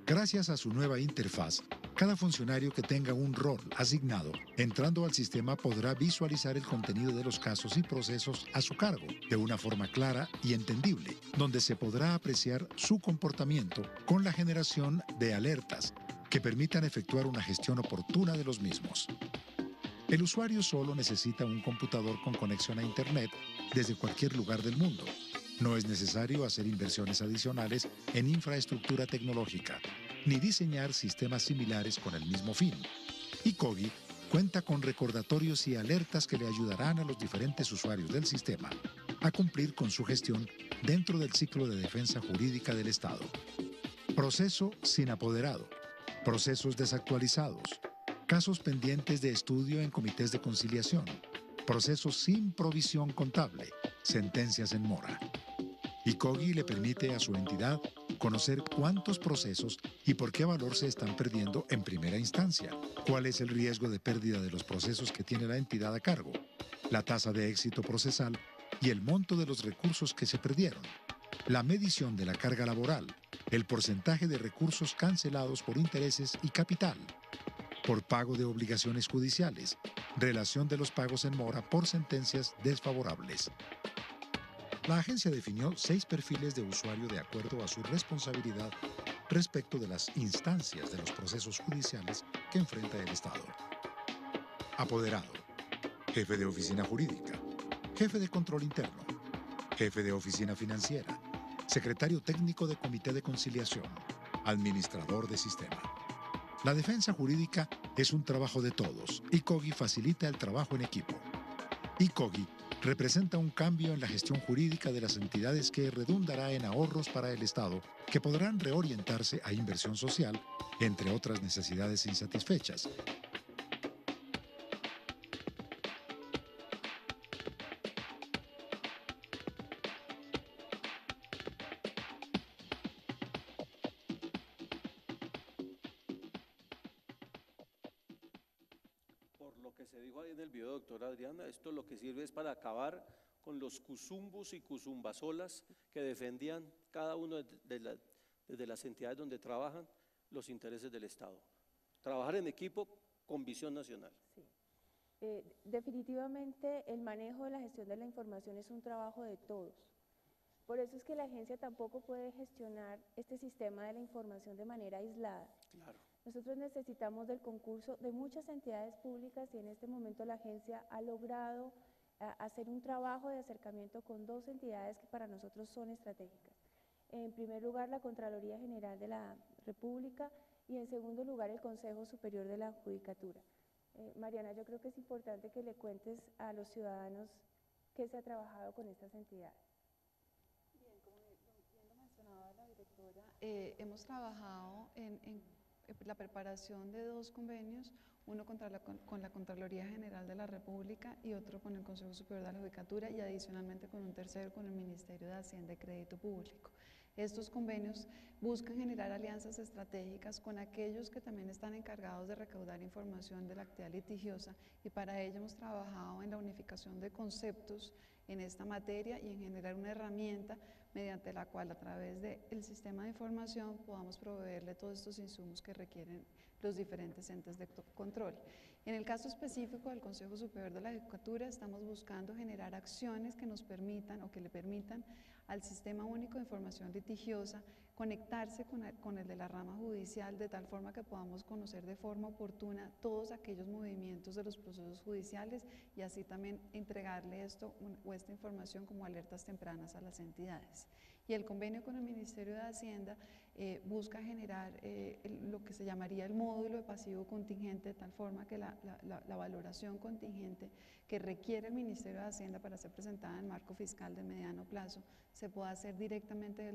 Gracias a su nueva interfaz, cada funcionario que tenga un rol asignado, entrando al sistema podrá visualizar el contenido de los casos y procesos a su cargo de una forma clara y entendible, donde se podrá apreciar su comportamiento con la generación de alertas que permitan efectuar una gestión oportuna de los mismos. El usuario solo necesita un computador con conexión a Internet desde cualquier lugar del mundo. No es necesario hacer inversiones adicionales en infraestructura tecnológica, ni diseñar sistemas similares con el mismo fin. ICOGI cuenta con recordatorios y alertas que le ayudarán a los diferentes usuarios del sistema a cumplir con su gestión dentro del ciclo de defensa jurídica del Estado. Proceso sin apoderado, procesos desactualizados, casos pendientes de estudio en comités de conciliación, procesos sin provisión contable, sentencias en mora. ICOGI le permite a su entidad conocer cuántos procesos y por qué valor se están perdiendo en primera instancia, cuál es el riesgo de pérdida de los procesos que tiene la entidad a cargo, la tasa de éxito procesal y el monto de los recursos que se perdieron, la medición de la carga laboral, el porcentaje de recursos cancelados por intereses y capital, por pago de obligaciones judiciales, relación de los pagos en mora por sentencias desfavorables. La agencia definió 6 perfiles de usuario de acuerdo a su responsabilidad respecto de las instancias de los procesos judiciales que enfrenta el Estado. Apoderado, jefe de oficina jurídica, jefe de control interno, jefe de oficina financiera, secretario técnico de comité de conciliación, administrador de sistema. La defensa jurídica es un trabajo de todos y COGI facilita el trabajo en equipo. Y COGI representa un cambio en la gestión jurídica de las entidades que redundará en ahorros para el Estado que podrán reorientarse a inversión social, entre otras necesidades insatisfechas. Por lo que se dijo ahí en el video, doctora Adriana, esto lo que sirve es para acabar con los cuzumbos y cuzumbasolas que defendían cada uno desde las entidades donde trabajan los intereses del Estado. Trabajar en equipo con visión nacional. Sí. Definitivamente el manejo de la gestión de la información es un trabajo de todos. Por eso es que la agencia tampoco puede gestionar este sistema de la información de manera aislada. Claro. Nosotros necesitamos del concurso de muchas entidades públicas y en este momento la agencia ha logrado hacer un trabajo de acercamiento con 2 entidades que para nosotros son estratégicas. En primer lugar, la Contraloría General de la República y en segundo lugar, el Consejo Superior de la Judicatura. Mariana, yo creo que es importante que le cuentes a los ciudadanos qué se ha trabajado con estas entidades. Bien, como bien lo mencionaba la directora, hemos trabajado en la preparación de 2 convenios, uno con la Contraloría General de la República y otro con el Consejo Superior de la Judicatura y adicionalmente con un tercero con el Ministerio de Hacienda y Crédito Público. Estos convenios buscan generar alianzas estratégicas con aquellos que también están encargados de recaudar información de la actividad litigiosa y para ello hemos trabajado en la unificación de conceptos en esta materia y en generar una herramienta mediante la cual a través del sistema de información podamos proveerle todos estos insumos que requieren los diferentes entes de control. En el caso específico del Consejo Superior de la Judicatura estamos buscando generar acciones que nos permitan o que le permitan al Sistema Único de Información Litigiosa conectarse con el de la rama judicial de tal forma que podamos conocer de forma oportuna todos aquellos movimientos de los procesos judiciales y así también entregarle esta información como alertas tempranas a las entidades. Y el convenio con el Ministerio de Hacienda busca generar lo que se llamaría el módulo de pasivo contingente de tal forma que la valoración contingente que requiere el Ministerio de Hacienda para ser presentada en marco fiscal de mediano plazo se pueda hacer directamente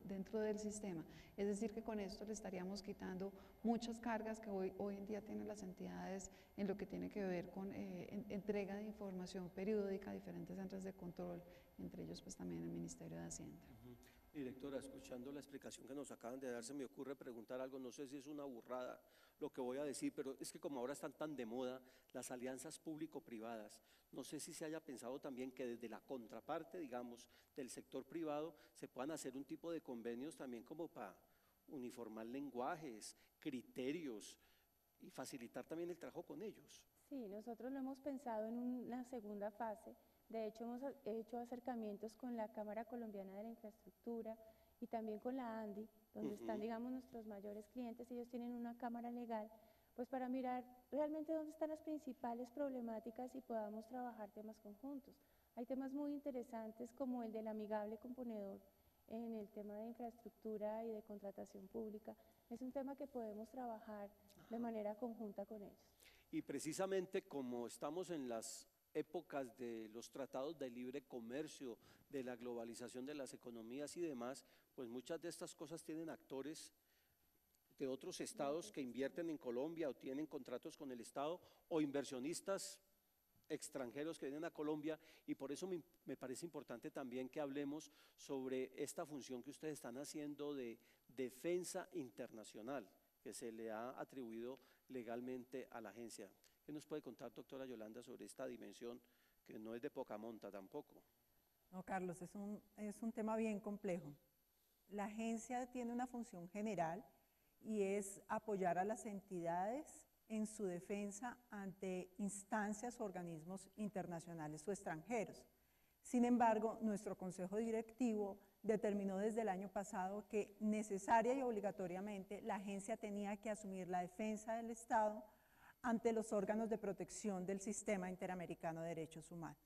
dentro del sistema. Es decir, que con esto le estaríamos quitando muchas cargas que hoy en día tienen las entidades en lo que tiene que ver con entrega de información periódica a diferentes entes de control, entre ellos pues también el Ministerio de Hacienda. Directora, escuchando la explicación que nos acaban de dar, se me ocurre preguntar algo, no sé si es una burrada lo que voy a decir, pero es que como ahora están tan de moda las alianzas público-privadas, no sé si se haya pensado también que desde la contraparte, digamos, del sector privado, se puedan hacer un tipo de convenios también como para uniformar lenguajes, criterios y facilitar también el trabajo con ellos. Sí, nosotros lo hemos pensado en una segunda fase. De hecho, hemos hecho acercamientos con la Cámara Colombiana de la Infraestructura y también con la ANDI, donde están, digamos, nuestros mayores clientes. Ellos tienen una cámara legal, pues para mirar realmente dónde están las principales problemáticas y podamos trabajar temas conjuntos. Hay temas muy interesantes como el del amigable componedor en el tema de infraestructura y de contratación pública. Es un tema que podemos trabajar de manera conjunta con ellos. Y precisamente como estamos en las épocas de los tratados de libre comercio, de la globalización de las economías y demás, pues muchas de estas cosas tienen actores de otros estados que invierten en Colombia o tienen contratos con el Estado o inversionistas extranjeros que vienen a Colombia y por eso me parece importante también que hablemos sobre esta función que ustedes están haciendo de defensa internacional que se le ha atribuido legalmente a la agencia. ¿Qué nos puede contar, doctora Yolanda, sobre esta dimensión que no es de poca monta tampoco? No, Carlos, es un tema bien complejo. La agencia tiene una función general y es apoyar a las entidades en su defensa ante instancias o organismos internacionales o extranjeros. Sin embargo, nuestro Consejo Directivo determinó desde el año pasado que necesaria y obligatoriamente la agencia tenía que asumir la defensa del Estado ante los órganos de protección del Sistema Interamericano de Derechos Humanos.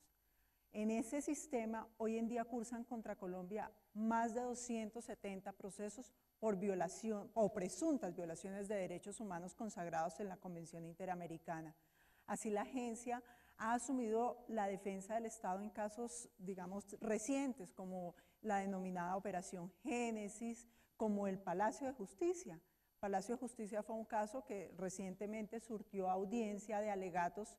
En ese sistema, hoy en día cursan contra Colombia más de 270 procesos por violación o presuntas violaciones de derechos humanos consagrados en la Convención Interamericana. Así, la agencia ha asumido la defensa del Estado en casos, digamos, recientes, como la denominada Operación Génesis, como el Palacio de Justicia. Palacio de Justicia fue un caso que recientemente surtió audiencia de alegatos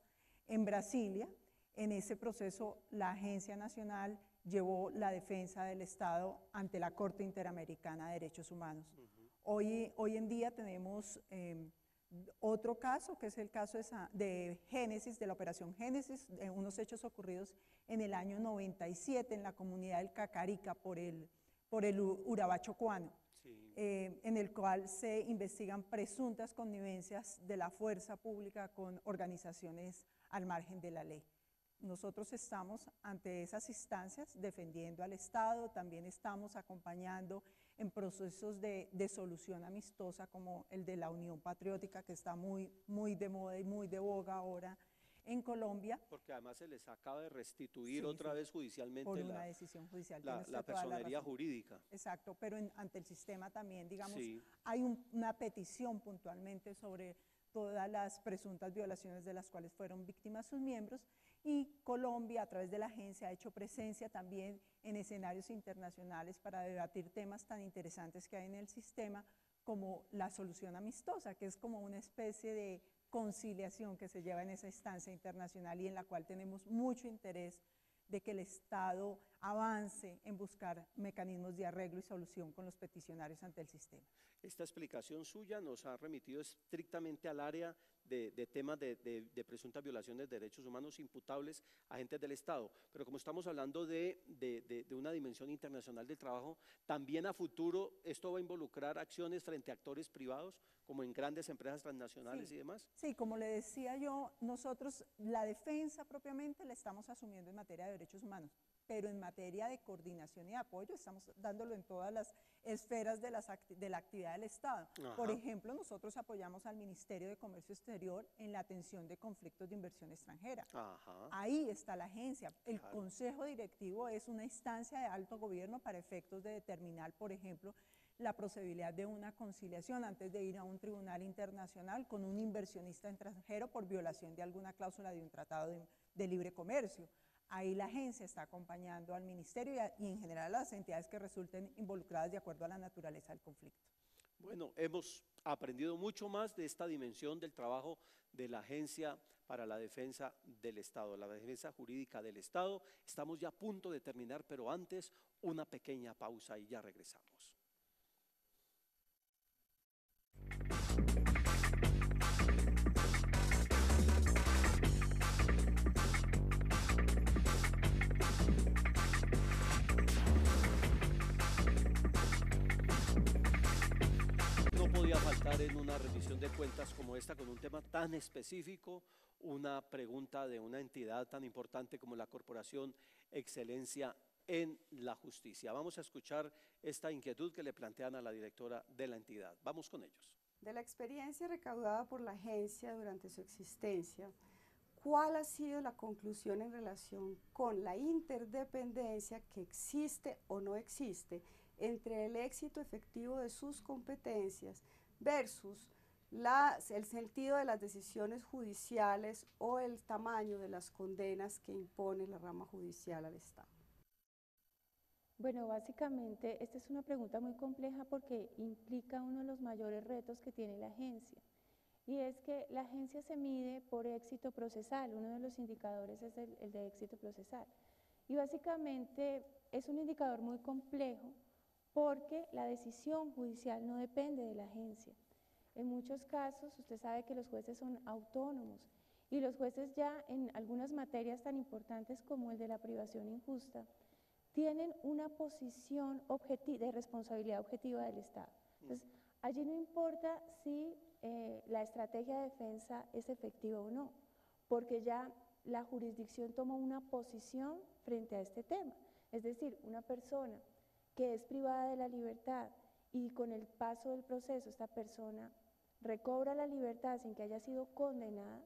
en Brasilia. En ese proceso, la Agencia Nacional llevó la defensa del Estado ante la Corte Interamericana de Derechos Humanos. Hoy en día tenemos otro caso, que es el caso de Génesis, de la Operación Génesis, de unos hechos ocurridos en el año 97 en la comunidad del Cacarica por el Urabá chocuano. En el cual se investigan presuntas connivencias de la fuerza pública con organizaciones al margen de la ley. Nosotros estamos ante esas instancias defendiendo al Estado, también estamos acompañando en procesos de solución amistosa como el de la Unión Patriótica, que está muy de moda y muy de boga ahora en Colombia. Porque además se les acaba de restituir otra vez judicialmente por una decisión judicial, la personería jurídica. Exacto, pero ante el sistema también, digamos, hay una petición puntualmente sobre todas las presuntas violaciones de las cuales fueron víctimas sus miembros, y Colombia, a través de la agencia, ha hecho presencia también en escenarios internacionales para debatir temas tan interesantes que hay en el sistema, como la solución amistosa, que es como una especie de conciliación que se lleva en esa instancia internacional y en la cual tenemos mucho interés de que el Estado avance en buscar mecanismos de arreglo y solución con los peticionarios ante el sistema. Esta explicación suya nos ha remitido estrictamente al área de temas de presuntas violaciones de derechos humanos imputables a agentes del Estado, pero como estamos hablando de una dimensión internacional del trabajo, también a futuro esto va a involucrar acciones frente a actores privados, como en grandes empresas transnacionales y demás. Sí, como le decía yo, nosotros la defensa propiamente la estamos asumiendo en materia de derechos humanos, pero en materia de coordinación y apoyo estamos dándolo en todas las esferas de la actividad del Estado. Ajá. Por ejemplo, nosotros apoyamos al Ministerio de Comercio Exterior en la atención de conflictos de inversión extranjera. Ajá. Ahí está la agencia. El Consejo Directivo es una instancia de alto gobierno para efectos de determinar, por ejemplo, la posibilidad de una conciliación antes de ir a un tribunal internacional con un inversionista extranjero por violación de alguna cláusula de un tratado de libre comercio. Ahí la agencia está acompañando al ministerio y en general a las entidades que resulten involucradas de acuerdo a la naturaleza del conflicto. Bueno, hemos aprendido mucho más de esta dimensión del trabajo de la Agencia para la Defensa del Estado, la defensa jurídica del Estado. Estamos ya a punto de terminar, pero antes una pequeña pausa y ya regresamos. No podía faltar en una rendición de cuentas como esta, con un tema tan específico, una pregunta de una entidad tan importante como la Corporación Excelencia en la Justicia. Vamos a escuchar esta inquietud que le plantean a la directora de la entidad. Vamos con ellos. De la experiencia recaudada por la agencia durante su existencia, ¿cuál ha sido la conclusión en relación con la interdependencia que existe o no existe entre el éxito efectivo de sus competencias versus el sentido de las decisiones judiciales o el tamaño de las condenas que impone la rama judicial al Estado? Bueno, básicamente esta es una pregunta muy compleja porque implica uno de los mayores retos que tiene la agencia, y es que la agencia se mide por éxito procesal. Uno de los indicadores es el de éxito procesal, y básicamente es un indicador muy complejo porque la decisión judicial no depende de la agencia. En muchos casos usted sabe que los jueces son autónomos, y los jueces ya en algunas materias tan importantes como el de la privación injusta tienen una posición de responsabilidad objetiva del Estado. Entonces, allí no importa si la estrategia de defensa es efectiva o no, porque ya la jurisdicción toma una posición frente a este tema. Es decir, una persona que es privada de la libertad y con el paso del proceso esta persona recobra la libertad sin que haya sido condenada,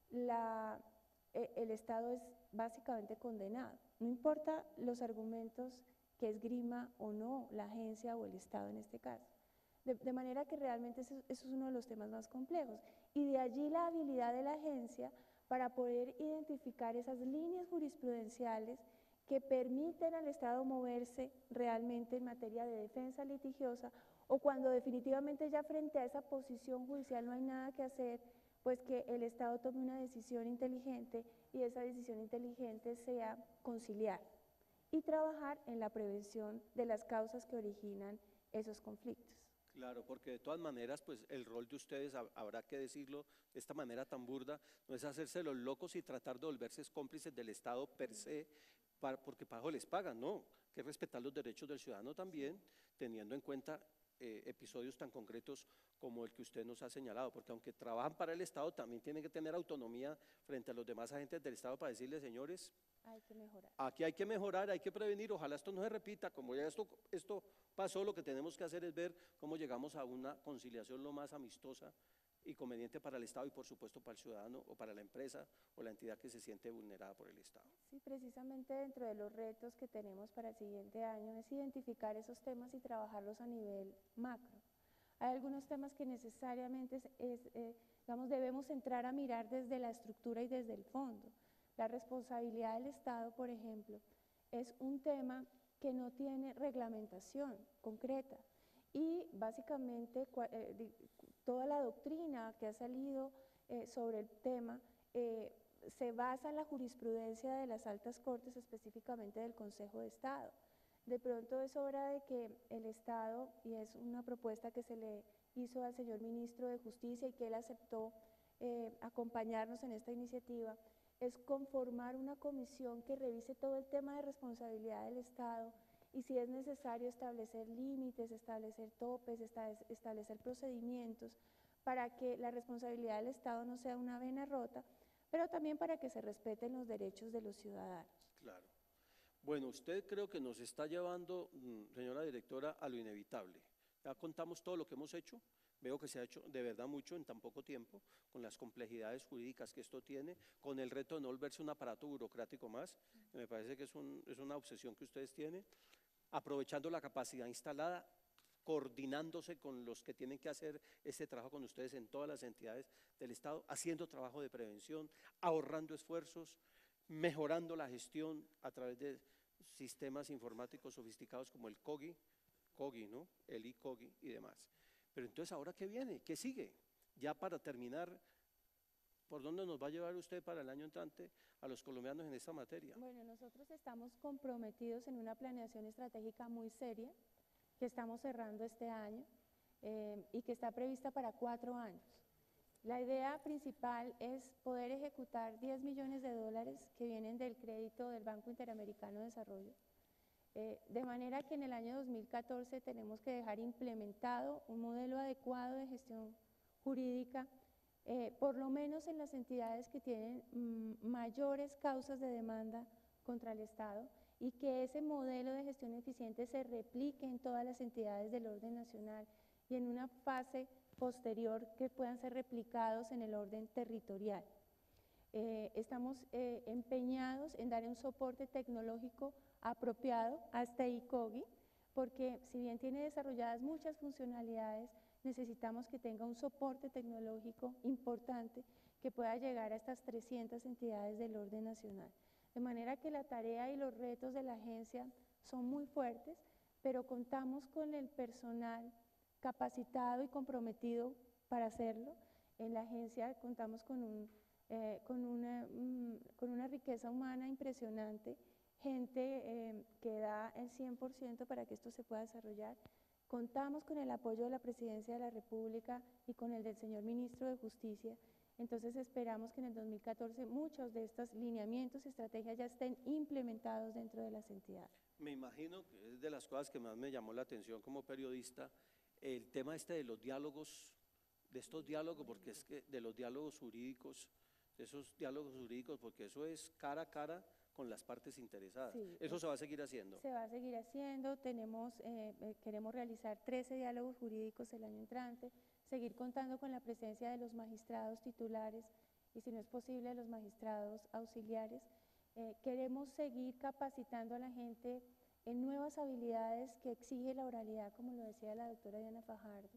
el Estado es básicamente condenado. No importa los argumentos que esgrima o no la agencia o el Estado en este caso. De manera que realmente eso es uno de los temas más complejos. Y de allí la habilidad de la agencia para poder identificar esas líneas jurisprudenciales que permiten al Estado moverse realmente en materia de defensa litigiosa, o cuando definitivamente ya frente a esa posición judicial no hay nada que hacer, pues que el Estado tome una decisión inteligente y esa decisión inteligente sea conciliar y trabajar en la prevención de las causas que originan esos conflictos. Claro, porque de todas maneras, pues el rol de ustedes, habrá que decirlo de esta manera tan burda, no es hacerse los locos y tratar de volverse cómplices del Estado per se, porque para eso les pagan, no, que respetar los derechos del ciudadano también, teniendo en cuenta episodios tan concretos como el que usted nos ha señalado, porque aunque trabajan para el Estado, también tienen que tener autonomía frente a los demás agentes del Estado para decirles, señores, hay que mejorar. Aquí hay que mejorar, hay que prevenir, ojalá esto no se repita, como ya esto pasó, lo que tenemos que hacer es ver cómo llegamos a una conciliación lo más amistosa y conveniente para el Estado y por supuesto para el ciudadano o para la empresa o la entidad que se siente vulnerada por el Estado. Sí, precisamente dentro de los retos que tenemos para el siguiente año es identificar esos temas y trabajarlos a nivel macro. Hay algunos temas que necesariamente digamos, debemos entrar a mirar desde la estructura y desde el fondo. La responsabilidad del Estado, por ejemplo, es un tema que no tiene reglamentación concreta y básicamente toda la doctrina que ha salido sobre el tema se basa en la jurisprudencia de las altas cortes, específicamente del Consejo de Estado. De pronto es hora de que el Estado, y es una propuesta que se le hizo al señor Ministro de Justicia y que él aceptó acompañarnos en esta iniciativa, es conformar una comisión que revise todo el tema de responsabilidad del Estado y si es necesario establecer límites, establecer topes, establecer procedimientos para que la responsabilidad del Estado no sea una vena rota, pero también para que se respeten los derechos de los ciudadanos. Claro. Bueno, usted creo que nos está llevando, señora directora, a lo inevitable. Ya contamos todo lo que hemos hecho. Veo que se ha hecho de verdad mucho en tan poco tiempo, con las complejidades jurídicas que esto tiene, con el reto de no volverse un aparato burocrático más, que me parece que es una obsesión que ustedes tienen, aprovechando la capacidad instalada, coordinándose con los que tienen que hacer este trabajo con ustedes en todas las entidades del Estado, haciendo trabajo de prevención, ahorrando esfuerzos, mejorando la gestión a través de sistemas informáticos sofisticados como el COGI, ¿no? El ICOGI y demás. Pero entonces, ¿ahora qué viene? ¿Qué sigue? Ya para terminar, ¿por dónde nos va a llevar usted para el año entrante a los colombianos en esta materia? Bueno, nosotros estamos comprometidos en una planeación estratégica muy seria que estamos cerrando este año y que está prevista para 4 años. La idea principal es poder ejecutar 10 millones de dólares que vienen del crédito del Banco Interamericano de Desarrollo, de manera que en el año 2014 tenemos que dejar implementado un modelo adecuado de gestión jurídica, por lo menos en las entidades que tienen mayores causas de demanda contra el Estado, y que ese modelo de gestión eficiente se replique en todas las entidades del orden nacional y en una fase posterior que puedan ser replicados en el orden territorial. Estamos empeñados en dar un soporte tecnológico apropiado a este ICOGI, porque si bien tiene desarrolladas muchas funcionalidades, necesitamos que tenga un soporte tecnológico importante que pueda llegar a estas 300 entidades del orden nacional. De manera que la tarea y los retos de la agencia son muy fuertes, pero contamos con el personal capacitado y comprometido para hacerlo. En la agencia contamos con una riqueza humana impresionante, gente que da el 100% para que esto se pueda desarrollar. Contamos con el apoyo de la Presidencia de la República y con el del señor Ministro de Justicia. Entonces esperamos que en el 2014 muchos de estos lineamientos y estrategias ya estén implementados dentro de las entidades. Me imagino que es de las cosas que más me llamó la atención como periodista, el tema de los diálogos, de estos diálogos, porque es que de los diálogos jurídicos esos diálogos jurídicos, porque eso es cara a cara con las partes interesadas. Sí, ¿Eso se va a seguir haciendo? Se va a seguir haciendo, queremos realizar 13 diálogos jurídicos el año entrante, seguir contando con la presencia de los magistrados titulares y, si no es posible, los magistrados auxiliares. Queremos seguir capacitando a la gente en nuevas habilidades que exige la oralidad, como lo decía la doctora Diana Fajardo.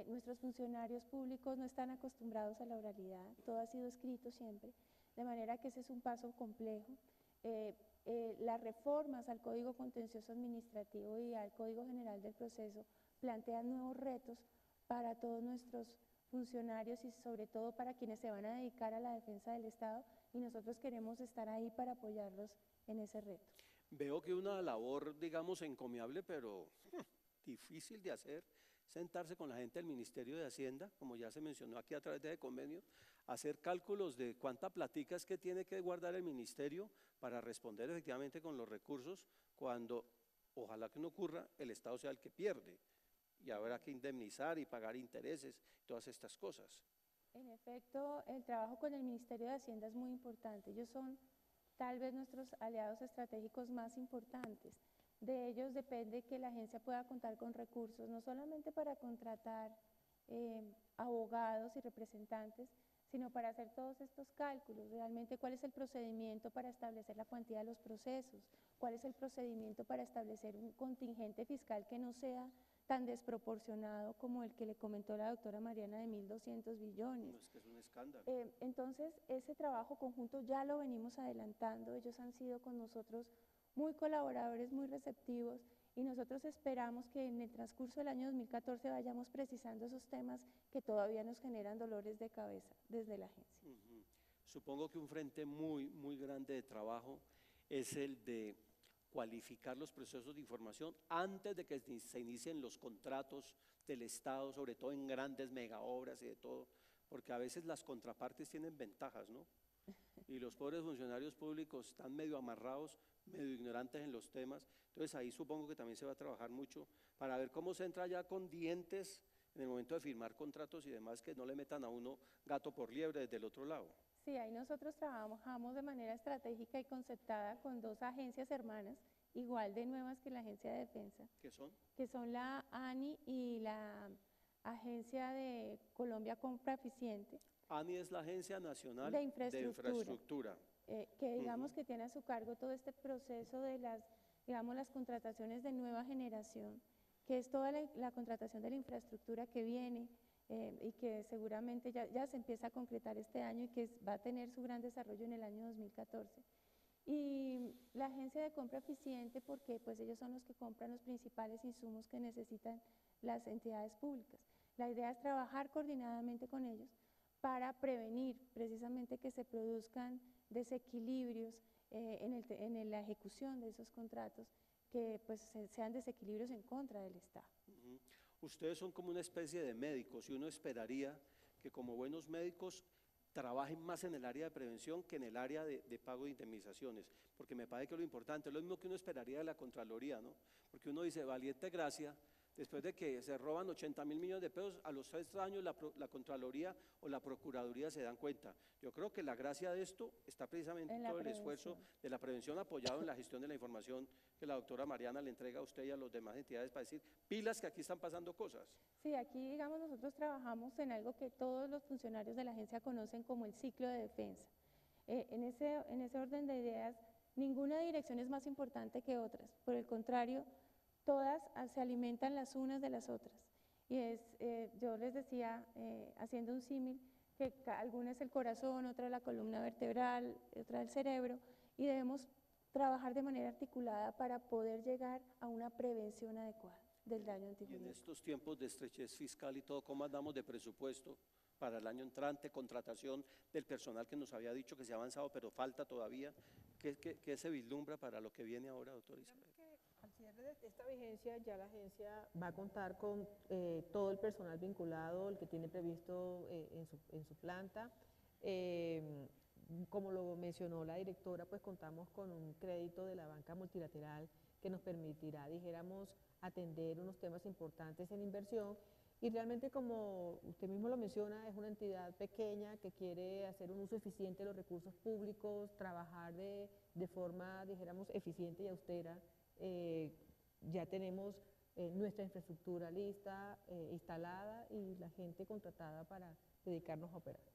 Nuestros funcionarios públicos no están acostumbrados a la oralidad, todo ha sido escrito siempre, de manera que ese es un paso complejo. Las reformas al Código Contencioso Administrativo y al Código General del Proceso plantean nuevos retos para todos nuestros funcionarios y sobre todo para quienes se van a dedicar a la defensa del Estado, y nosotros queremos estar ahí para apoyarlos en ese reto. Veo que una labor, digamos, encomiable, pero difícil de hacer, sentarse con la gente del Ministerio de Hacienda, como ya se mencionó aquí a través de convenio, hacer cálculos de cuánta platica es que tiene que guardar el ministerio para responder efectivamente con los recursos, cuando, ojalá que no ocurra, el Estado sea el que pierde y habrá que indemnizar y pagar intereses, todas estas cosas. En efecto, el trabajo con el Ministerio de Hacienda es muy importante. Ellos son tal vez nuestros aliados estratégicos más importantes. De ellos depende que la agencia pueda contar con recursos, no solamente para contratar abogados y representantes, sino para hacer todos estos cálculos, realmente cuál es el procedimiento para establecer la cuantía de los procesos, cuál es el procedimiento para establecer un contingente fiscal que no sea tan desproporcionado como el que le comentó la doctora Mariana de 1.200 billones. No, es que es un escándalo. Entonces, ese trabajo conjunto ya lo venimos adelantando, ellos han sido con nosotros muy colaboradores, muy receptivos, y nosotros esperamos que en el transcurso del año 2014 vayamos precisando esos temas que todavía nos generan dolores de cabeza desde la agencia. Supongo que un frente muy grande de trabajo es el de cualificar los procesos de información antes de que se inicien los contratos del Estado, sobre todo en grandes megaobras y de todo, porque a veces las contrapartes tienen ventajas, ¿no? Y los pobres funcionarios públicos están medio amarrados, medio ignorantes en los temas. Entonces ahí supongo que también se va a trabajar mucho para ver cómo se entra ya con dientes en el momento de firmar contratos y demás, que no le metan a uno gato por liebre desde el otro lado. Sí, ahí nosotros trabajamos de manera estratégica y concertada con dos agencias hermanas, igual de nuevas que la Agencia de Defensa. ¿Qué son? Que son la ANI y la Agencia de Colombia Compra Eficiente. ANI es la Agencia Nacional de Infraestructura. Que digamos que tiene a su cargo todo este proceso de las contrataciones de nueva generación, que es toda la contratación de la infraestructura que viene y que seguramente ya se empieza a concretar este año y que va a tener su gran desarrollo en el año 2014. Y la Agencia de Compra Eficiente, porque pues ellos son los que compran los principales insumos que necesitan las entidades públicas. La idea es trabajar coordinadamente con ellos para prevenir precisamente que se produzcan desequilibrios en la ejecución de esos contratos, que pues sean desequilibrios en contra del Estado. Ustedes son como una especie de médicos y uno esperaría que como buenos médicos trabajen más en el área de prevención que en el área de pago de indemnizaciones, porque me parece que lo importante es lo mismo que uno esperaría de la Contraloría, ¿no? Porque uno dice, valiente gracia, después de que se roban 80.000 millones de pesos, a los 6 años la Contraloría o la Procuraduría se dan cuenta. Yo creo que la gracia de esto está precisamente en todo el esfuerzo de la prevención apoyado en la gestión de la información que la doctora Mariana le entrega a usted y a las demás entidades para decir, pilas que aquí están pasando cosas. Sí, aquí digamos nosotros trabajamos en algo que todos los funcionarios de la agencia conocen como el ciclo de defensa. En ese orden de ideas, ninguna dirección es más importante que otras, por el contrario, todas se alimentan las unas de las otras. Y yo les decía, haciendo un símil, que alguna es el corazón, otra la columna vertebral, otra el cerebro, y debemos trabajar de manera articulada para poder llegar a una prevención adecuada del daño antijurídico. Y en estos tiempos de estrechez fiscal y todo, ¿cómo andamos de presupuesto para el año entrante, contratación del personal que nos había dicho que se ha avanzado, pero falta todavía? ¿Qué se vislumbra para lo que viene ahora, doctora Isabel? Al cierre de esta vigencia, ya la agencia va a contar con todo el personal vinculado, el que tiene previsto en su planta. Como lo mencionó la directora, pues contamos con un crédito de la banca multilateral que nos permitirá, dijéramos, atender unos temas importantes en inversión, Y realmente, como usted mismo lo menciona, es una entidad pequeña que quiere hacer un uso eficiente de los recursos públicos, trabajar de forma, dijéramos, eficiente y austera. Ya tenemos nuestra infraestructura lista, instalada y la gente contratada para dedicarnos a operar.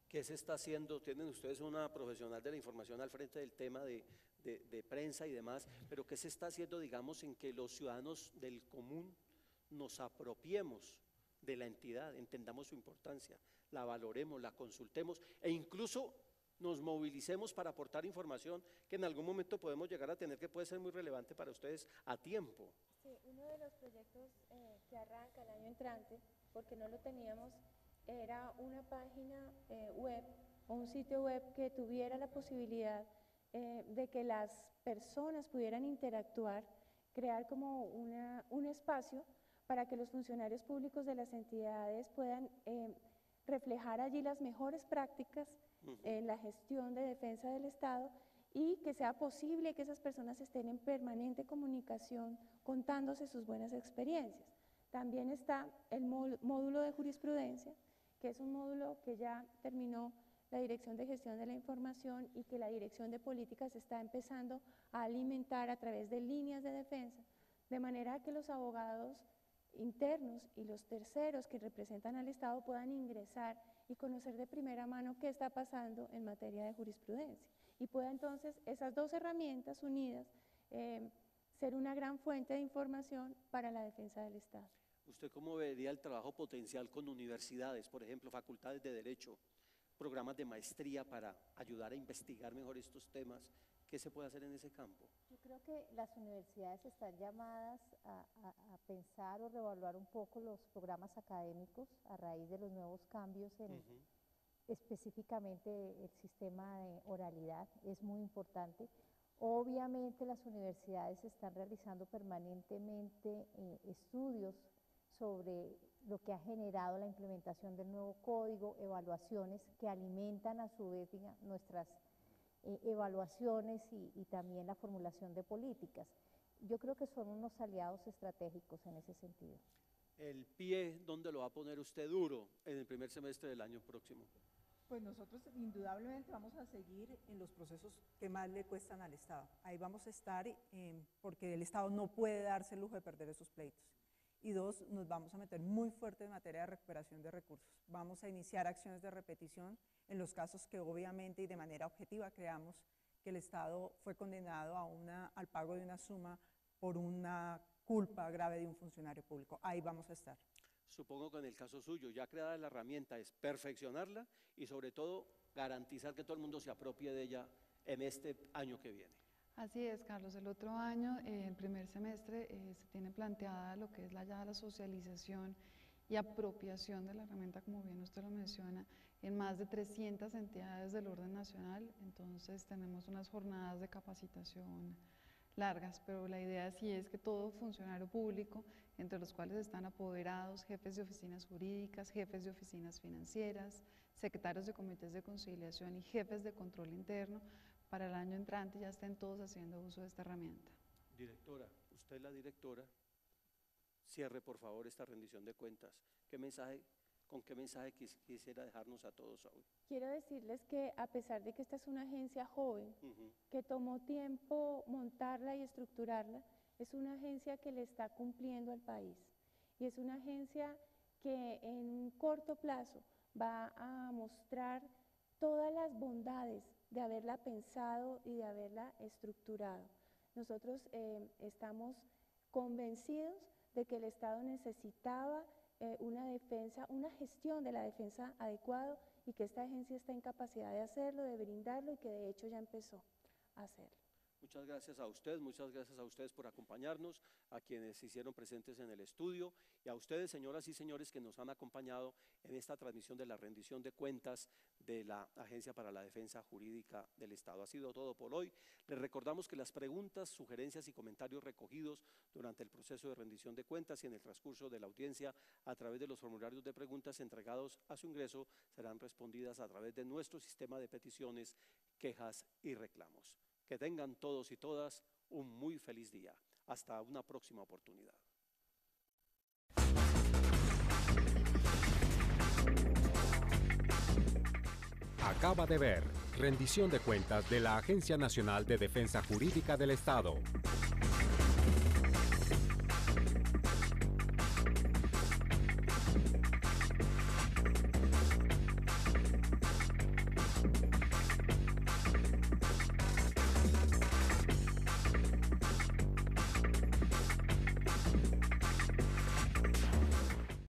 ¿Qué se está haciendo? Tienen ustedes una profesional de la información al frente del tema de prensa y demás, pero ¿qué se está haciendo, digamos, en que los ciudadanos del común nos apropiemos de la entidad, entendamos su importancia, la valoremos, la consultemos e incluso nos movilicemos para aportar información que en algún momento podemos llegar a tener que puede ser muy relevante para ustedes a tiempo? Sí, uno de los proyectos que arranca el año entrante, porque no lo teníamos, era una página web o un sitio web que tuviera la posibilidad de que las personas pudieran interactuar, crear como un espacio para que los funcionarios públicos de las entidades puedan reflejar allí las mejores prácticas en la gestión de defensa del Estado y que sea posible que esas personas estén en permanente comunicación contándose sus buenas experiencias. También está el módulo de jurisprudencia, que es un módulo que ya terminó la Dirección de Gestión de la Información y que la Dirección de Políticas está empezando a alimentar a través de líneas de defensa, de manera que los abogados internos y los terceros que representan al Estado puedan ingresar y conocer de primera mano qué está pasando en materia de jurisprudencia y pueda entonces esas dos herramientas unidas ser una gran fuente de información para la defensa del Estado. ¿Usted cómo vería el trabajo potencial con universidades, por ejemplo, facultades de Derecho, programas de maestría para ayudar a investigar mejor estos temas? ¿Qué se puede hacer en ese campo? Yo creo que las universidades están llamadas a pensar o reevaluar un poco los programas académicos a raíz de los nuevos cambios en específicamente el sistema de oralidad, es muy importante. Obviamente las universidades están realizando permanentemente estudios sobre lo que ha generado la implementación del nuevo código, evaluaciones que alimentan a su vez nuestras evaluaciones y también la formulación de políticas. Yo creo que son unos aliados estratégicos en ese sentido. ¿El pie dónde lo va a poner usted duro en el primer semestre del año próximo? Pues nosotros indudablemente vamos a seguir en los procesos que más le cuestan al Estado. Ahí vamos a estar porque el Estado no puede darse el lujo de perder esos pleitos. Y dos, nos vamos a meter muy fuerte en materia de recuperación de recursos. Vamos a iniciar acciones de repetición en los casos que obviamente y de manera objetiva creamos que el Estado fue condenado al pago de una suma por una culpa grave de un funcionario público. Ahí vamos a estar. Supongo que en el caso suyo, ya creada la herramienta, es perfeccionarla y sobre todo garantizar que todo el mundo se apropie de ella en este año que viene. Así es, Carlos. El otro año, el primer semestre, se tiene planteada lo que es la socialización y apropiación de la herramienta, como bien usted lo menciona, en más de 300 entidades del orden nacional. Entonces tenemos unas jornadas de capacitación largas, pero la idea sí es que todo funcionario público, entre los cuales están apoderados, jefes de oficinas jurídicas, jefes de oficinas financieras, secretarios de comités de conciliación y jefes de control interno, para el año entrante ya estén todos haciendo uso de esta herramienta. Directora, usted es la directora, cierre por favor esta rendición de cuentas. ¿Con qué mensaje quisiera dejarnos a todos hoy? Quiero decirles que a pesar de que esta es una agencia joven, que tomó tiempo montarla y estructurarla, es una agencia que le está cumpliendo al país y es una agencia que en un corto plazo va a mostrar todas las bondades de haberla pensado y de haberla estructurado. Nosotros estamos convencidos de que el Estado necesitaba una defensa, una gestión de la defensa adecuado y que esta agencia está en capacidad de hacerlo, de brindarlo y que de hecho ya empezó a hacerlo. Muchas gracias a ustedes por acompañarnos, a quienes se hicieron presentes en el estudio y a ustedes, señoras y señores, que nos han acompañado en esta transmisión de la rendición de cuentas de la Agencia para la Defensa Jurídica del Estado. Ha sido todo por hoy. Les recordamos que las preguntas, sugerencias y comentarios recogidos durante el proceso de rendición de cuentas y en el transcurso de la audiencia a través de los formularios de preguntas entregados a su ingreso serán respondidas a través de nuestro sistema de peticiones, quejas y reclamos. Que tengan todos y todas un muy feliz día. Hasta una próxima oportunidad. Acaba de ver rendición de cuentas de la Agencia Nacional de Defensa Jurídica del Estado.